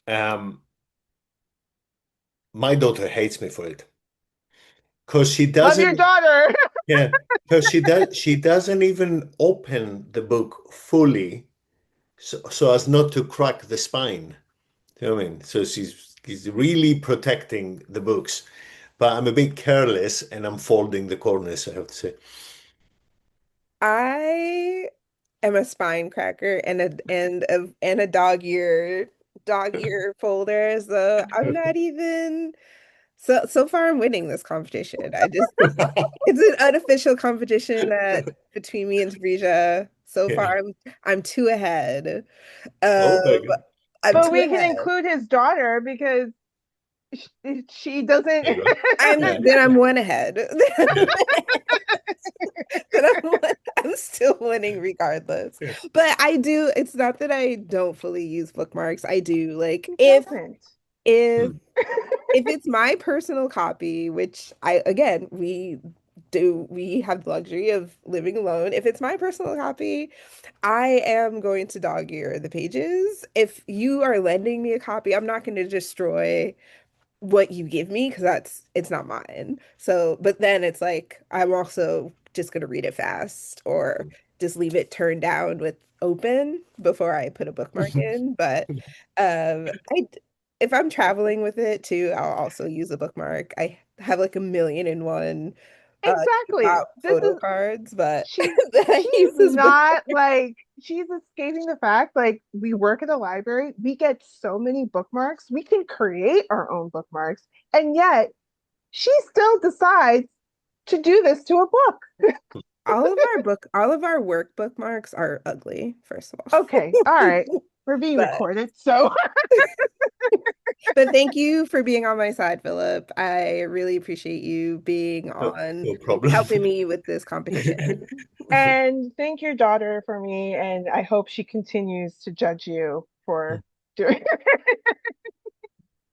um, my daughter hates me for it because she Love your doesn't, daughter. yeah, because she doesn't even open the book fully so as not to crack the spine. You know what I mean? So she's really protecting the books, but I'm a bit careless and I'm folding the corners, I have to say. I am a spine cracker and a dog ear folder. So I'm not even so far I'm winning this competition. It's an unofficial competition that between me and Tabrija. So Yeah. far I'm two ahead. Oh, Um very good. I'm But two we can ahead. include his daughter because she doesn't. There you go. Yeah. I'm one ahead. Yeah. Then I'm still winning regardless. Yeah. But it's not that I don't fully use bookmarks. I do. Like He doesn't. if Hmm. if it's my personal copy, which again, we have the luxury of living alone. If it's my personal copy, I am going to dog ear the pages. If you are lending me a copy, I'm not going to destroy what you give me because it's not mine. So, but then it's like I'm also just gonna read it fast or just leave it turned down with open before I put a bookmark in. But I if I'm traveling with it too, I'll also use a bookmark. I have like a million and one cheap Exactly. out This photo is cards, but she's that I she's use as not bookmarks. like she's escaping the fact like we work at a library, we get so many bookmarks, we can create our own bookmarks, and yet she still decides to do this to a book. All of our work bookmarks are ugly, first of Okay, all all. right. We're being But recorded, so but thank you for being on my side, Philip. I really appreciate you being No, on no problem. helping me with this competition. and thank your daughter for me, and I hope she continues to judge you for doing.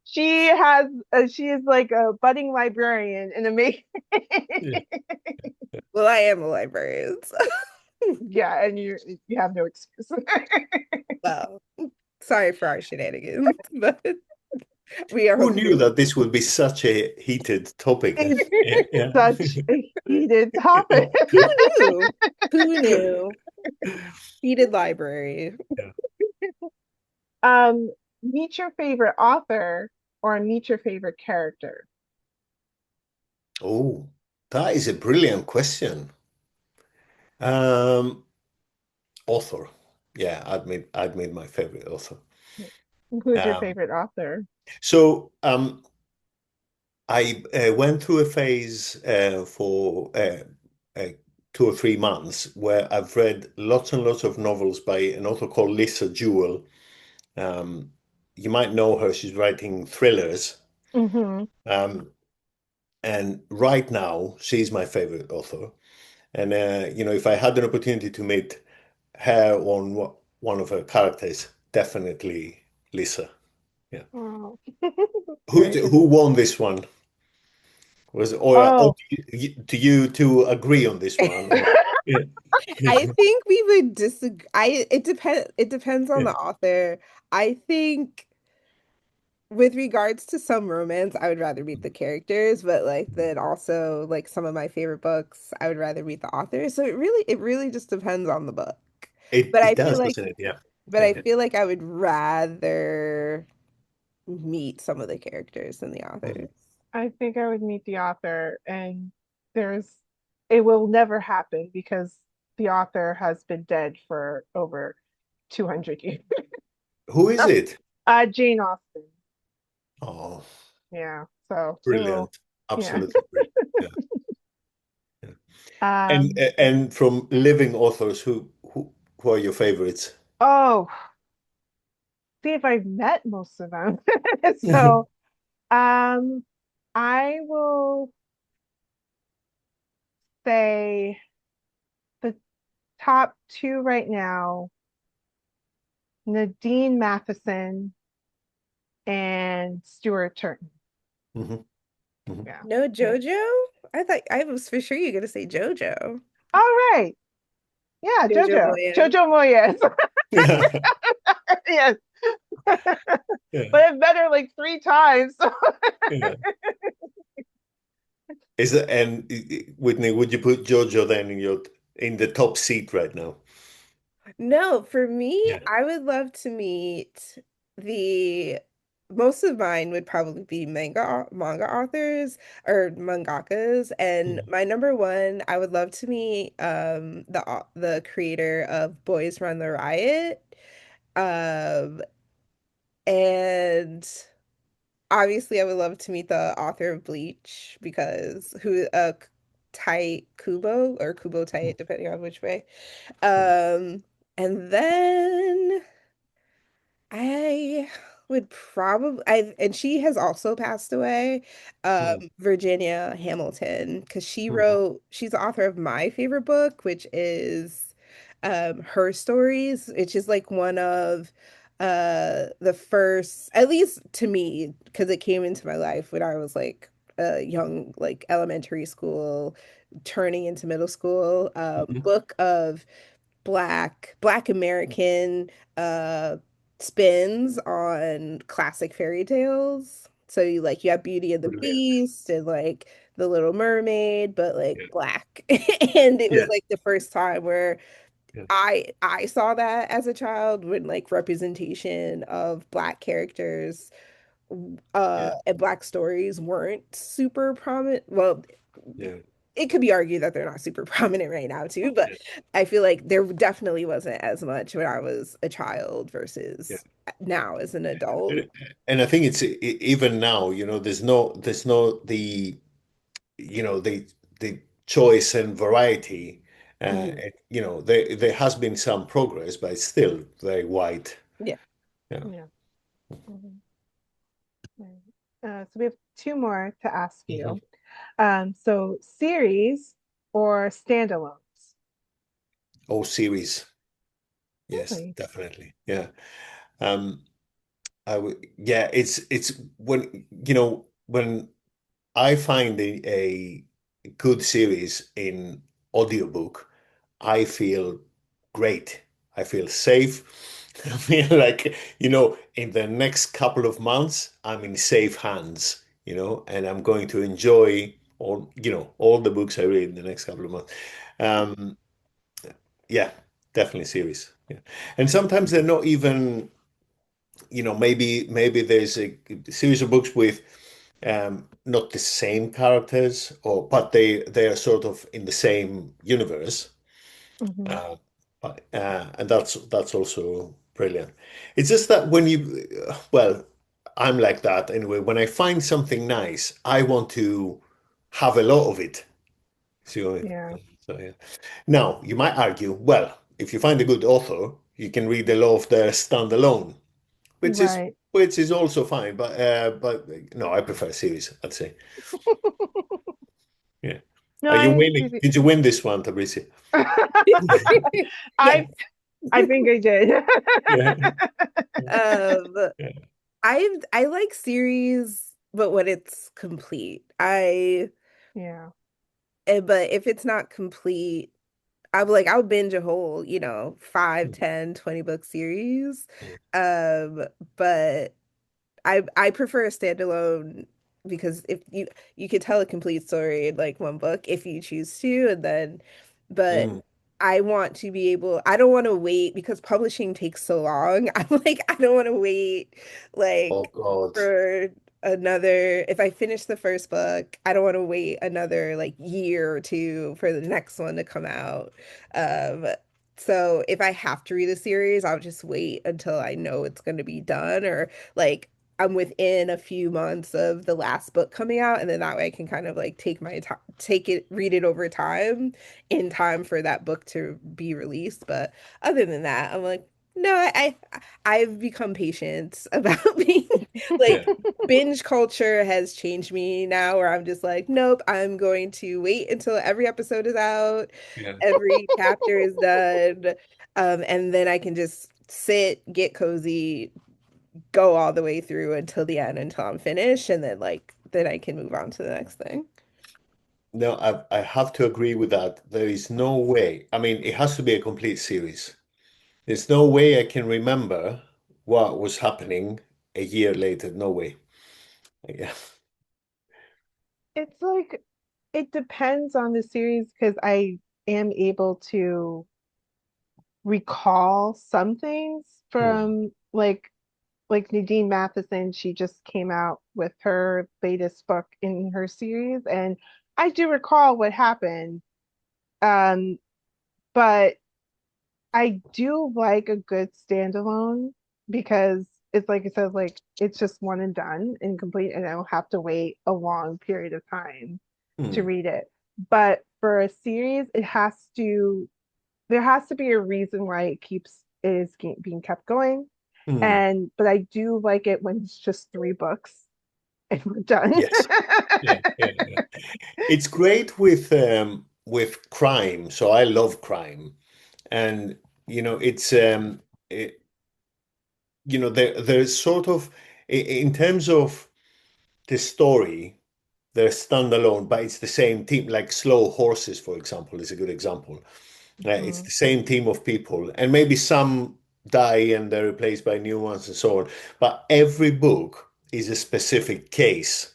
She is like a budding librarian in a make. Yeah. Well, I am a librarian, so Yeah, and you have no excuse. well, sorry for our shenanigans, but we are Who hoping knew to. that this would be such a heated topic? It's Yeah, yeah. such a heated topic. Who knew? Who knew? Heated library. um, meet your favorite author or meet your favorite character. Oh, that is a brilliant question. Um, Author. Yeah, I'd made my favorite author. Who's your Um, favorite author? so I went through a phase for 2 or 3 months where I've read lots and lots of novels by an author called Lisa Jewell. Um, you might know her. She's writing thrillers. Hmm. Um, and right now, she's my favorite author. And if I had an opportunity to meet her on one of her characters, definitely Lisa. Yeah. Oh, Who very good. who won this one? Or Oh, do you two agree on this one? Or, yeah. I think we would disagree. It depends on Yeah. the author. I think with regards to some romance, I would rather meet the characters, but like then also like some of my favorite books, I would rather meet the authors. So it really just depends on the book. But It I feel does, like doesn't it? Yeah. but Yeah. I feel like I would rather meet some of the characters than the Mhm. authors. I think I would meet the author, and there's it will never happen because the author has been dead for over 200 years. Who is it? Jane Austen. Oh, Yeah. So it will, brilliant. yeah. Absolutely brilliant. Yeah. Yeah. Um, And from living authors, who are your favorites? oh, see if I've met most of them. So, um, I will say the top two right now, Nadine Matheson and Stuart Turton. Mhm, mhm. Yeah. No Yeah. JoJo? I thought I was for sure you're gonna say JoJo. All right. Yeah, JoJo Jojo. Moyes. Jojo Moyes. Yeah. Yes. Yeah. But I've met her like three times. Yeah. Is it, and Whitney, would you put Jojo then in the top seat right now? No, for me, Yeah. I would love to meet the most of mine would probably be manga authors or mangakas. And Mhm, my number one, I would love to meet the creator of Boys Run the Riot. Um and obviously I would love to meet the author of Bleach because who Tai Kubo or Kubo Tai, depending on which way. mhm, Um, and then I would probably I and she has also passed away, mhm, Virginia Hamilton, because mhm, she's the author of my favorite book, which is Her Stories, which is like one of the first, at least to me, because it came into my life when I was like a young, like elementary school, turning into middle school, mhm. book of Black American uh spins on classic fairy tales. So you have Beauty and the Brilliant. Beast and like The Little Mermaid, but like Yeah. black. And it was Yeah. like the first time where Yeah. I saw that as a child when like representation of black characters Yeah. and black stories weren't super prominent. Well, Yeah. it could be argued that they're not super prominent right now too, but Yeah. I feel like there definitely wasn't as much when I was a child Yeah. versus now as an adult. And I think it's even now, there's no the choice and variety. Mhm. There has been some progress, but it's still very wide. Yeah. Yeah. Yeah. Mhm. Right. So we have two more to ask Mhm. you. So series or standalones? Oh, series. Yes, Really? definitely. Yeah. Um, yeah, it's when I find a good series in audiobook, I feel great. I feel safe. I feel like, in the next couple of months, I'm in safe hands, and I'm going to enjoy all the books I read in the next couple of months. Um, yeah, definitely series. Yeah. And sometimes they're not even, maybe there's a series of books with not the same characters, but they are sort of in the same universe. Hmm. Uh, and that's also brilliant. It's just that well, I'm like that anyway. When I find something nice, I want to have a lot of it. See what I mean? Yeah. So yeah. Now you might argue, well, if you find a good author, you can read a lot of their standalone, which is Right. which is also fine. But no, I prefer series, I'd say. Yeah. No, Are you I winning? agree. Did you win this one, Tabrisi? Yeah. I I think I did. Yeah. Um, Yeah. I like series, but when it's complete. Yeah. But if it's not complete, I'll binge a whole, 5, Mm, 10, 20 book series. mm, Um, but I prefer a standalone because if you could tell a complete story in like one book if you choose to, and then but Mm. I want to be able, I don't want to wait because publishing takes so long. I'm like, I don't want to wait Oh like God. for another, if I finish the first book, I don't want to wait another like year or two for the next one to come out. Um, so if I have to read a series, I'll just wait until I know it's going to be done or like I'm within a few months of the last book coming out, and then that way I can kind of like take my time, take it, read it over time in time for that book to be released. But other than that, I'm like, no, I've become patient about being Yeah, like binge culture has changed me now where I'm just like, nope, I'm going to wait until every episode is out, yeah. every chapter is done, and then I can just sit, get cozy, go all the way through until the end until I'm finished, and then like then I can move on to the next thing. No, I have to agree with that. There is no way. I mean, it has to be a complete series. There's no way I can remember what was happening a year later. No way. Yeah. It's like it depends on the series because I am able to recall some things Hmm. from like Nadine Matheson, she just came out with her latest book in her series, and I do recall what happened. Um, but I do like a good standalone because it's like it says, like it's just one and done and complete, and I don't have to wait a long period of time to Hmm. read it. But for a series, it has to there has to be a reason why it is being kept going. Hmm. And but I do like it when it's just three books and we're done. Yes. Yeah, yeah, yeah. It's great with crime. So I love crime. And it's there's sort of in terms of the story, they're standalone, but it's the same team. Like Slow Horses, for example, is a good example. It's Mhm. the same team of people, and maybe some die and they're replaced by new ones and so on. But every book is a specific case.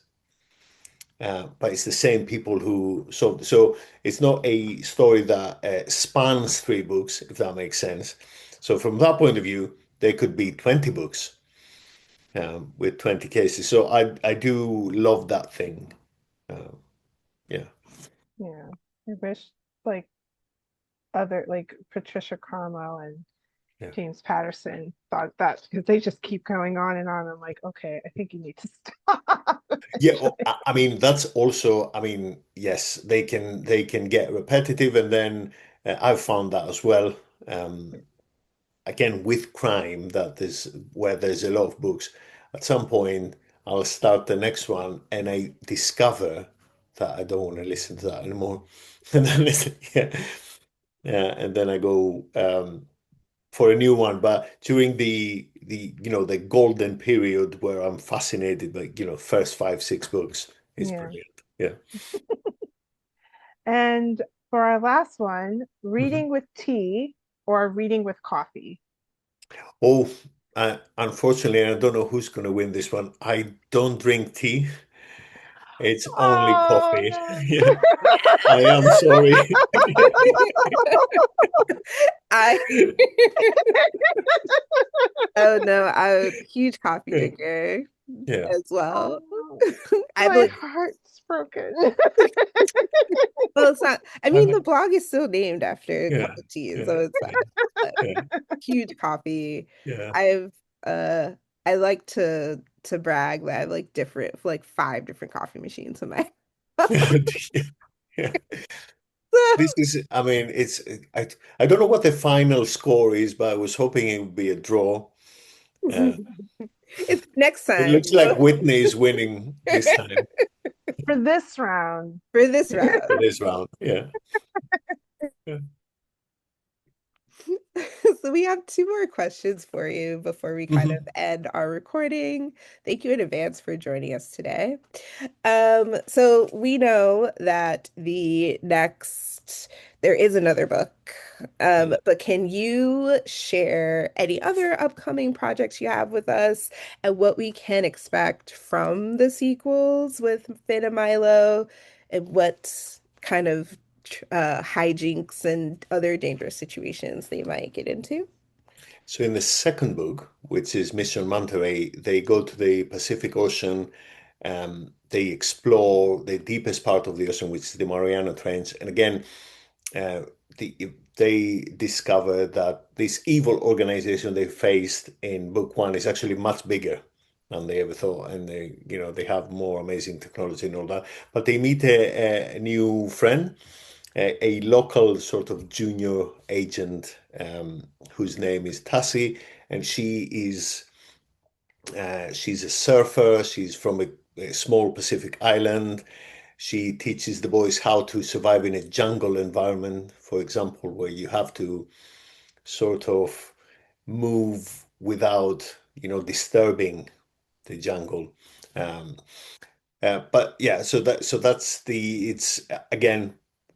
But it's the same people who so it's not a story that spans three books, if that makes sense. So from that point of view, there could be 20 books with 20 cases. So I do love that thing. Uh, yeah, Yeah. I wish like other like Patricia Carmel and yeah. James Patterson thought that because they just keep going on and on. I'm like, okay, I think you need to stop. Yeah, well, I mean that's also, I mean, yes, they can get repetitive, and then I've found that as well. Um, Again, with crime, that is where there's a lot of books. At some point, I'll start the next one, and I discover that I don't want to listen to that anymore, and then yeah, yeah, and then I go for a new one. But during the golden period where I'm fascinated by first five, six books is Yeah. brilliant. Yeah. And for our last one, Mhm. reading with tea or reading with coffee. Oh, unfortunately, I don't know who's going to win this one. I don't drink tea. It's only Oh coffee. no. Yeah, I am sorry. I oh no, I'm a huge coffee Yeah, drinker yeah, as well. Oh, I my believe heart's broken. well it's not I mean the I'm- blog is still named after cup yeah, of tea, yeah, so it's fine. yeah, But yeah, huge coffee. yeah. I've I like to brag that I have like different like five different coffee machines in my Yeah. This is, I mean, I don't know what the final score is, but I was hoping it would be a draw. Uh, It's next it time looks like Whitney is winning this time For this round. for this round. for this round. Yeah. Yeah. So we have two more questions for you before we kind of Mhm. end our recording. Thank you in advance for joining us today. So we know that there is another book. But can you share any other upcoming projects you have with us and what we can expect from the sequels with Finn and Milo and what kind of hijinks and other dangerous situations they might get into? So in the second book, which is Mission Manta Ray, they go to the Pacific Ocean. They explore the deepest part of the ocean, which is the Mariana Trench. And again, uh, they discover that this evil organization they faced in book one is actually much bigger than they ever thought, and they have more amazing technology and all that. But they meet a new friend, a local sort of junior agent, whose name is Tassie, and she's a surfer. She's from a small Pacific island. She teaches the boys how to survive in a jungle environment, for example, where you have to sort of move without, disturbing the jungle. Um, but yeah, it's again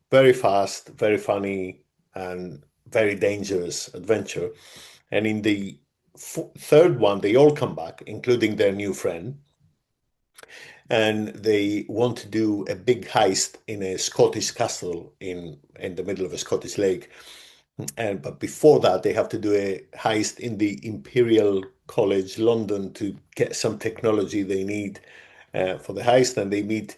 very fast, very funny, and very dangerous adventure. And in the third one, they all come back, including their new friend, and they want to do a big heist in a Scottish castle in the middle of a Scottish lake. And but before that, they have to do a heist in the Imperial College London to get some technology they need for the heist. And they meet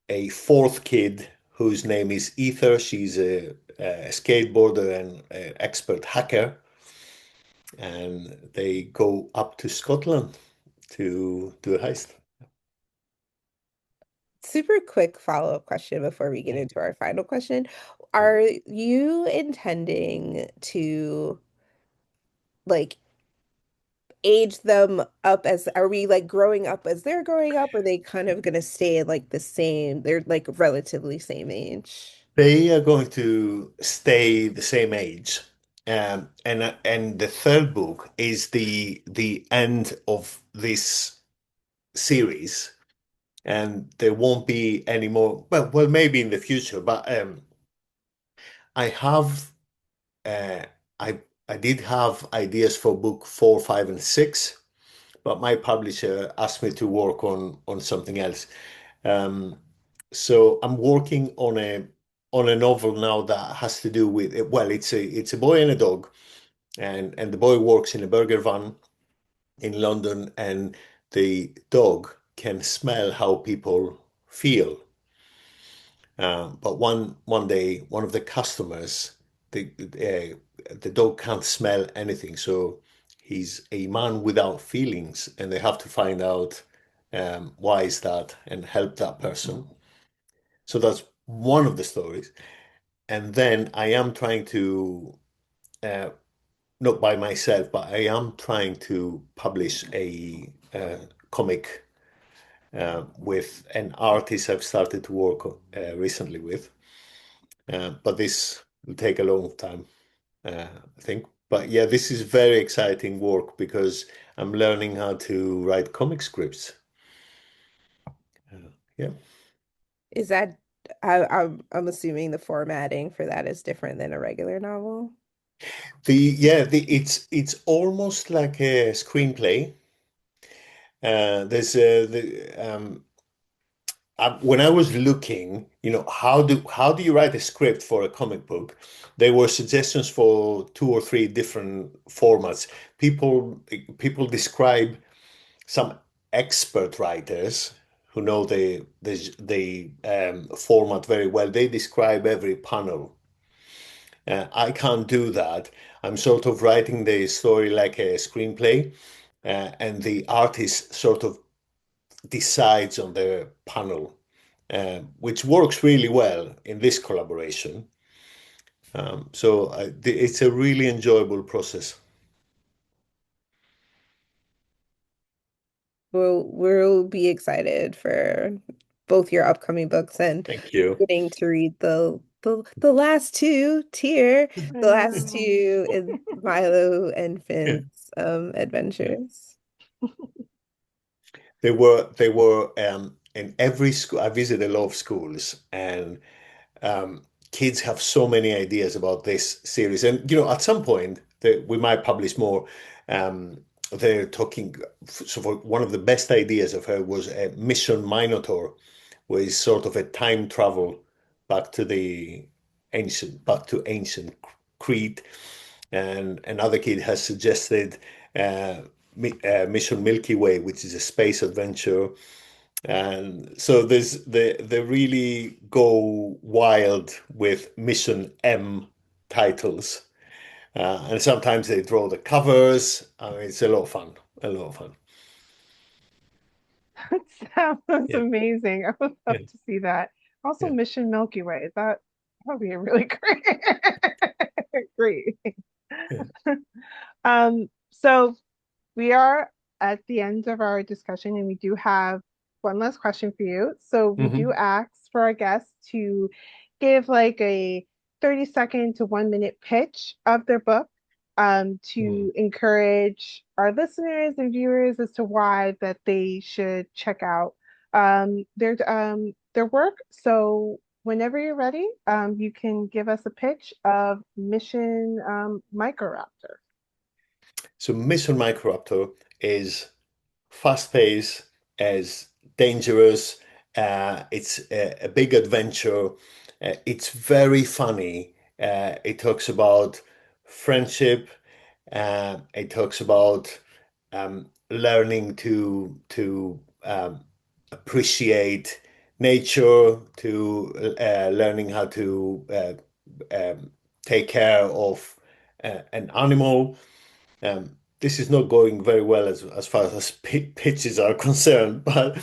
a fourth kid whose name is Ether. She's a skateboarder and an expert hacker, and they go up to Scotland to do a heist. Super quick follow-up question before we get into our final question. Are you intending to like age them up as are we like growing up as they're growing up, or are they kind of gonna stay at like the same, they're like relatively same age? They are going to stay the same age. And the third book is the end of this series, and there won't be any more. Well, maybe in the future, but I have uh, I I did have ideas for book four, five, and six, but my publisher asked me to work on something else. Um, so I'm working on a novel now that has to do with, well, it's a boy and a dog, and the boy works in a burger van in London, and the dog can smell how people feel. But one day, one of the customers, the dog can't smell anything, so he's a man without feelings, and they have to find out why is that and help that person. So that's one of the stories. And then I am trying to, uh, not by myself, but I am trying to publish a comic with an artist I've started to work recently with. But this will take a long time, I think. But yeah, this is very exciting work because I'm learning how to write comic scripts. Yeah. Is that I'm assuming the formatting for that is different than a regular novel. It's almost like a screenplay. There's when I was looking, how do you write a script for a comic book? There were suggestions for two or three different formats. People describe some expert writers who know the format very well. They describe every panel. I can't do that. I'm sort of writing the story like a screenplay, and the artist sort of decides on the panel, which works really well in this collaboration. So it's a really enjoyable process. We'll be excited for both your upcoming books and Thank you. getting to read the last two tier, I the last know. two in Milo and Finn's adventures. They were in every school. I visited a lot of schools, and kids have so many ideas about this series. And at some point that we might publish more. Um, they're talking. So for one of the best ideas of her was a Mission Minotaur, where it's sort of a time travel back to ancient Crete. And another kid has suggested uh, Mission Milky Way, which is a space adventure. And so they really go wild with Mission M titles. And sometimes they draw the covers. I mean, it's a lot of fun. A lot of fun. That sounds Yeah. amazing. I would love Yeah. to see that. Also, Yeah. Mission Milky Way. That would be a really great. Yeah. So we are at the end of our discussion, and we do have one last question for you. So we do Mhm. ask for our guests to give like a 30-second to 1 minute pitch of their book, Mm. to encourage our listeners and viewers as to why that they should check out their work. So whenever you're ready, you can give us a pitch of Mission Microraptor. So Mission Microraptor is fast-paced, as dangerous. It's a big adventure. It's very funny. It talks about friendship. It talks about learning to appreciate nature, to learning how to take care of an animal. This is not going very well as far as pitches are concerned, but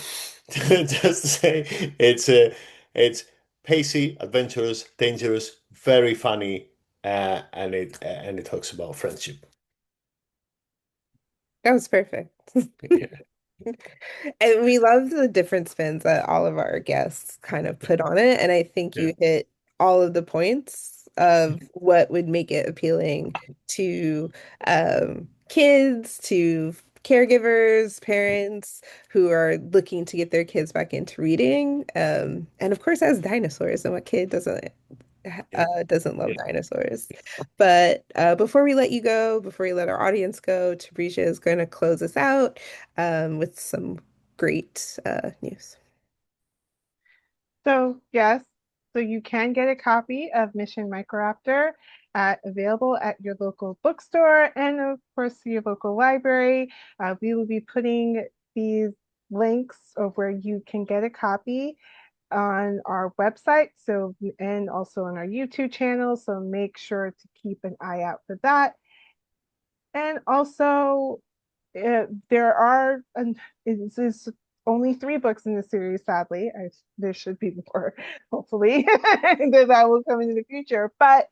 just to say, it's pacey, adventurous, dangerous, very funny, and it talks about friendship. That was perfect. Yeah, And we love the different spins that all of our guests kind of put on it. And I think yeah, you hit all of the points of what would make it appealing to kids, to caregivers, parents who are looking to get their kids back into reading. And of course, as dinosaurs, and what kid yeah. doesn't love dinosaurs. But before we let you go, before we let our audience go, Tabrisha is going to close us out with some great news. So, yes, so you can get a copy of Mission Microraptor available at your local bookstore and, of course, your local library. We will be putting these links of where you can get a copy on our website, so and also on our YouTube channel. So make sure to keep an eye out for that. And also, there are it's only 3 books in the series, sadly. There should be more, hopefully, that will come in the future. But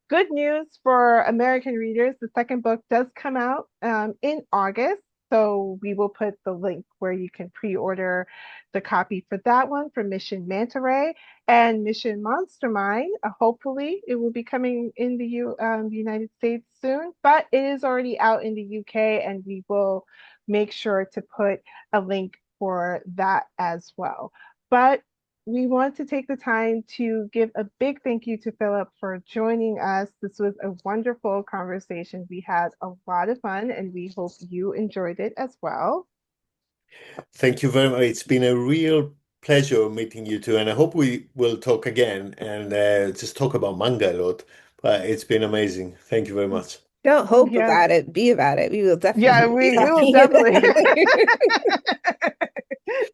good news for American readers, the second book does come out in August. So we will put the link where you can pre-order the copy for that one for Mission Manta Ray and Mission Monster Mine. Hopefully, it will be coming in the United States soon, but it is already out in the UK, and we will make sure to put a link for that as well. But we want to take the time to give a big thank you to Philip for joining us. This was a wonderful conversation. We had a lot of fun, and we hope you enjoyed it as well. Thank you very much. It's been a real pleasure meeting you two, and I hope we will talk again and just talk about manga a lot. But it's been amazing. Thank you very much. Don't hope Yes. about it, be about it. We will Yeah, definitely be we will talking about definitely it.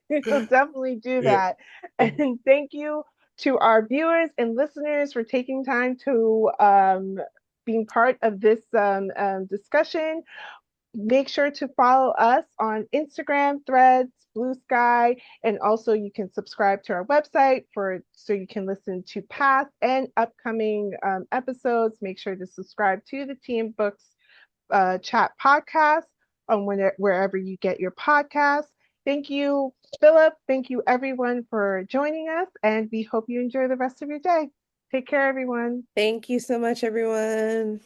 we will definitely do Yeah. that. And thank you to our viewers and listeners for taking time to being part of this discussion. Make sure to follow us on Instagram, Threads, Blue Sky, and also you can subscribe to our website for so you can listen to past and upcoming episodes. Make sure to subscribe to the Team Books Chat podcast on wherever you get your podcasts. Thank you, Philip. Thank you, everyone, for joining us, and we hope you enjoy the rest of your day. Take care, everyone. Thank you so much, everyone.